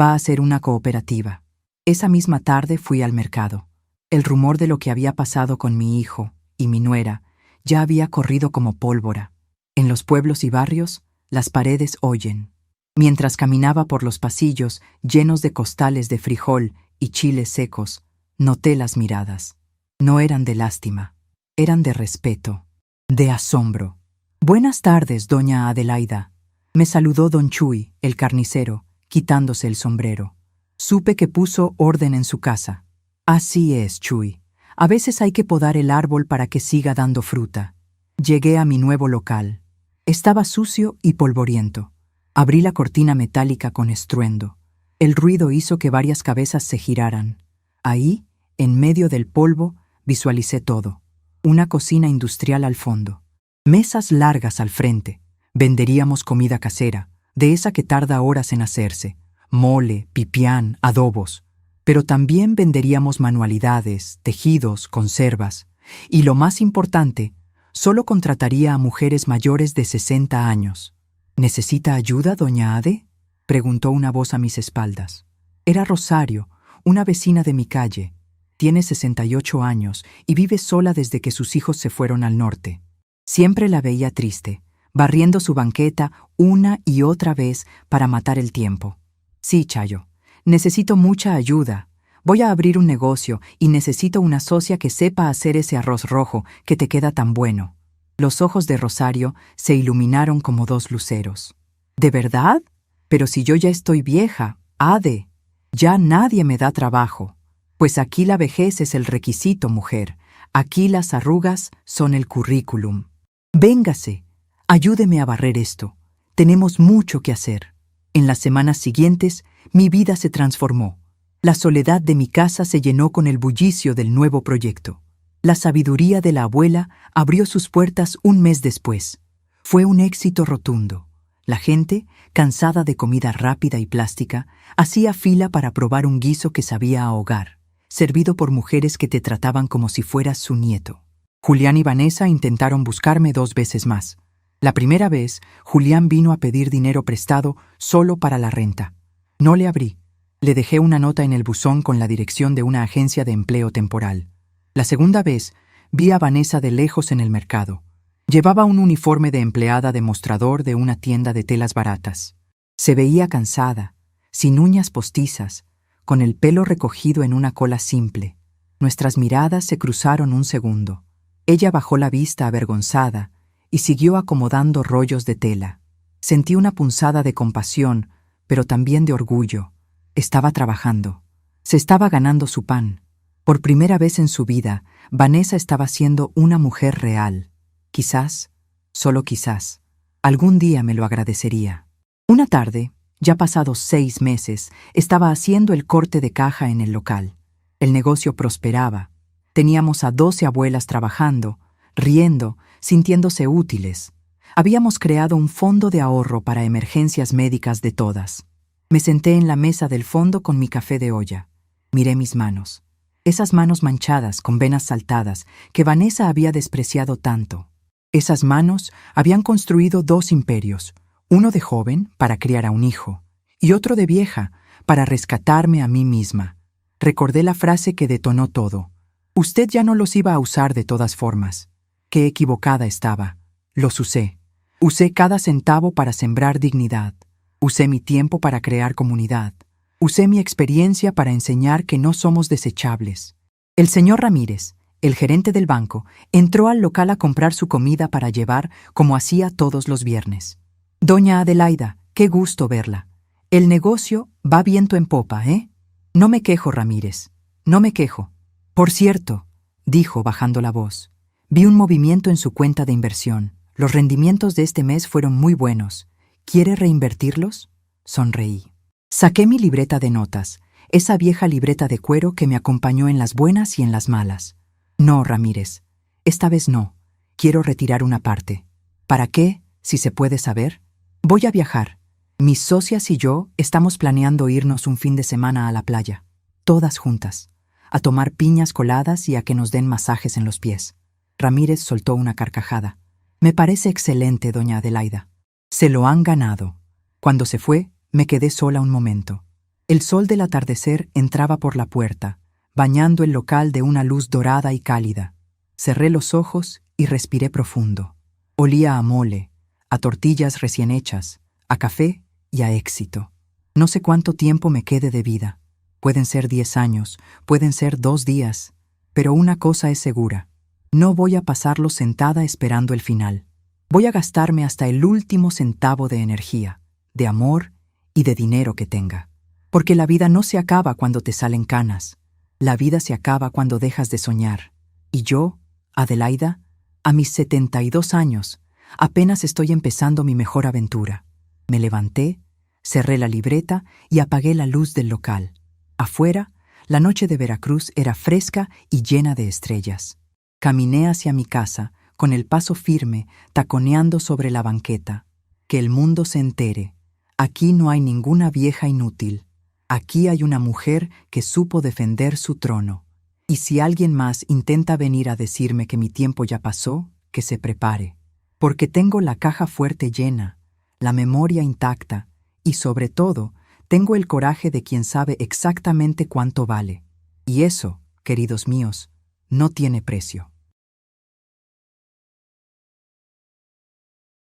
[SPEAKER 1] Va a ser una cooperativa». Esa misma tarde fui al mercado. El rumor de lo que había pasado con mi hijo y mi nuera ya había corrido como pólvora. En los pueblos y barrios, las paredes oyen. Mientras caminaba por los pasillos llenos de costales de frijol y chiles secos, noté las miradas. No eran de lástima, eran de respeto, de asombro. «Buenas tardes, doña Adelaida», me saludó don Chuy, el carnicero, quitándose el sombrero. Supe que puso orden en su casa. «Así es, Chuy. A veces hay que podar el árbol para que siga dando fruta». Llegué a mi nuevo local. Estaba sucio y polvoriento. Abrí la cortina metálica con estruendo. El ruido hizo que varias cabezas se giraran. Ahí, en medio del polvo, visualicé todo. Una cocina industrial al fondo. Mesas largas al frente. Venderíamos comida casera, de esa que tarda horas en hacerse. Mole, pipián, adobos. Pero también venderíamos manualidades, tejidos, conservas. Y lo más importante, solo contrataría a mujeres mayores de 60 años. «¿Necesita ayuda, doña Ade?», preguntó una voz a mis espaldas. Era Rosario, una vecina de mi calle. Tiene 68 años y vive sola desde que sus hijos se fueron al norte. Siempre la veía triste, barriendo su banqueta una y otra vez para matar el tiempo. «Sí, Chayo, necesito mucha ayuda. Voy a abrir un negocio y necesito una socia que sepa hacer ese arroz rojo que te queda tan bueno». Los ojos de Rosario se iluminaron como dos luceros. «¿De verdad? Pero si yo ya estoy vieja, Ade. Ya nadie me da trabajo». «Pues aquí la vejez es el requisito, mujer. Aquí las arrugas son el currículum. Véngase, ayúdeme a barrer esto. Tenemos mucho que hacer». En las semanas siguientes, mi vida se transformó. La soledad de mi casa se llenó con el bullicio del nuevo proyecto. La sabiduría de la abuela abrió sus puertas un mes después. Fue un éxito rotundo. La gente, cansada de comida rápida y plástica, hacía fila para probar un guiso que sabía a hogar, servido por mujeres que te trataban como si fueras su nieto. Julián y Vanessa intentaron buscarme 2 veces más. La primera vez, Julián vino a pedir dinero prestado solo para la renta. No le abrí. Le dejé una nota en el buzón con la dirección de una agencia de empleo temporal. La segunda vez, vi a Vanessa de lejos en el mercado. Llevaba un uniforme de empleada de mostrador de una tienda de telas baratas. Se veía cansada, sin uñas postizas, con el pelo recogido en una cola simple. Nuestras miradas se cruzaron un segundo. Ella bajó la vista avergonzada y siguió acomodando rollos de tela. Sentí una punzada de compasión, pero también de orgullo. Estaba trabajando. Se estaba ganando su pan. Por primera vez en su vida, Vanessa estaba siendo una mujer real. Quizás, solo quizás, algún día me lo agradecería. Una tarde, ya pasados 6 meses, estaba haciendo el corte de caja en el local. El negocio prosperaba. Teníamos a 12 abuelas trabajando, riendo, sintiéndose útiles. Habíamos creado un fondo de ahorro para emergencias médicas de todas. Me senté en la mesa del fondo con mi café de olla. Miré mis manos. Esas manos manchadas con venas saltadas que Vanessa había despreciado tanto. Esas manos habían construido 2 imperios, uno de joven para criar a un hijo y otro de vieja para rescatarme a mí misma. Recordé la frase que detonó todo. Usted ya no los iba a usar de todas formas. Qué equivocada estaba. Los usé. Usé cada centavo para sembrar dignidad. Usé mi tiempo para crear comunidad. Usé mi experiencia para enseñar que no somos desechables. El señor Ramírez, el gerente del banco, entró al local a comprar su comida para llevar, como hacía todos los viernes. Doña Adelaida, qué gusto verla. El negocio va viento en popa, ¿eh? No me quejo, Ramírez. No me quejo. Por cierto, dijo bajando la voz, vi un movimiento en su cuenta de inversión. Los rendimientos de este mes fueron muy buenos. ¿Quiere reinvertirlos? Sonreí. Saqué mi libreta de notas, esa vieja libreta de cuero que me acompañó en las buenas y en las malas. No, Ramírez, esta vez no. Quiero retirar una parte. ¿Para qué, si se puede saber? Voy a viajar. Mis socias y yo estamos planeando irnos un fin de semana a la playa, todas juntas, a tomar piñas coladas y a que nos den masajes en los pies. Ramírez soltó una carcajada. Me parece excelente, doña Adelaida. Se lo han ganado. Cuando se fue, me quedé sola un momento. El sol del atardecer entraba por la puerta, bañando el local de una luz dorada y cálida. Cerré los ojos y respiré profundo. Olía a mole, a tortillas recién hechas, a café y a éxito. No sé cuánto tiempo me quede de vida. Pueden ser 10 años, pueden ser 2 días, pero una cosa es segura. No voy a pasarlo sentada esperando el final. Voy a gastarme hasta el último centavo de energía, de amor y de dinero que tenga. Porque la vida no se acaba cuando te salen canas. La vida se acaba cuando dejas de soñar. Y yo, Adelaida, a mis 72 años, apenas estoy empezando mi mejor aventura. Me levanté, cerré la libreta y apagué la luz del local. Afuera, la noche de Veracruz era fresca y llena de estrellas. Caminé hacia mi casa, con el paso firme, taconeando sobre la banqueta. Que el mundo se entere. Aquí no hay ninguna vieja inútil. Aquí hay una mujer que supo defender su trono. Y si alguien más intenta venir a decirme que mi tiempo ya pasó, que se prepare. Porque tengo la caja fuerte llena, la memoria intacta y, sobre todo, tengo el coraje de quien sabe exactamente cuánto vale. Y eso, queridos míos, no tiene precio.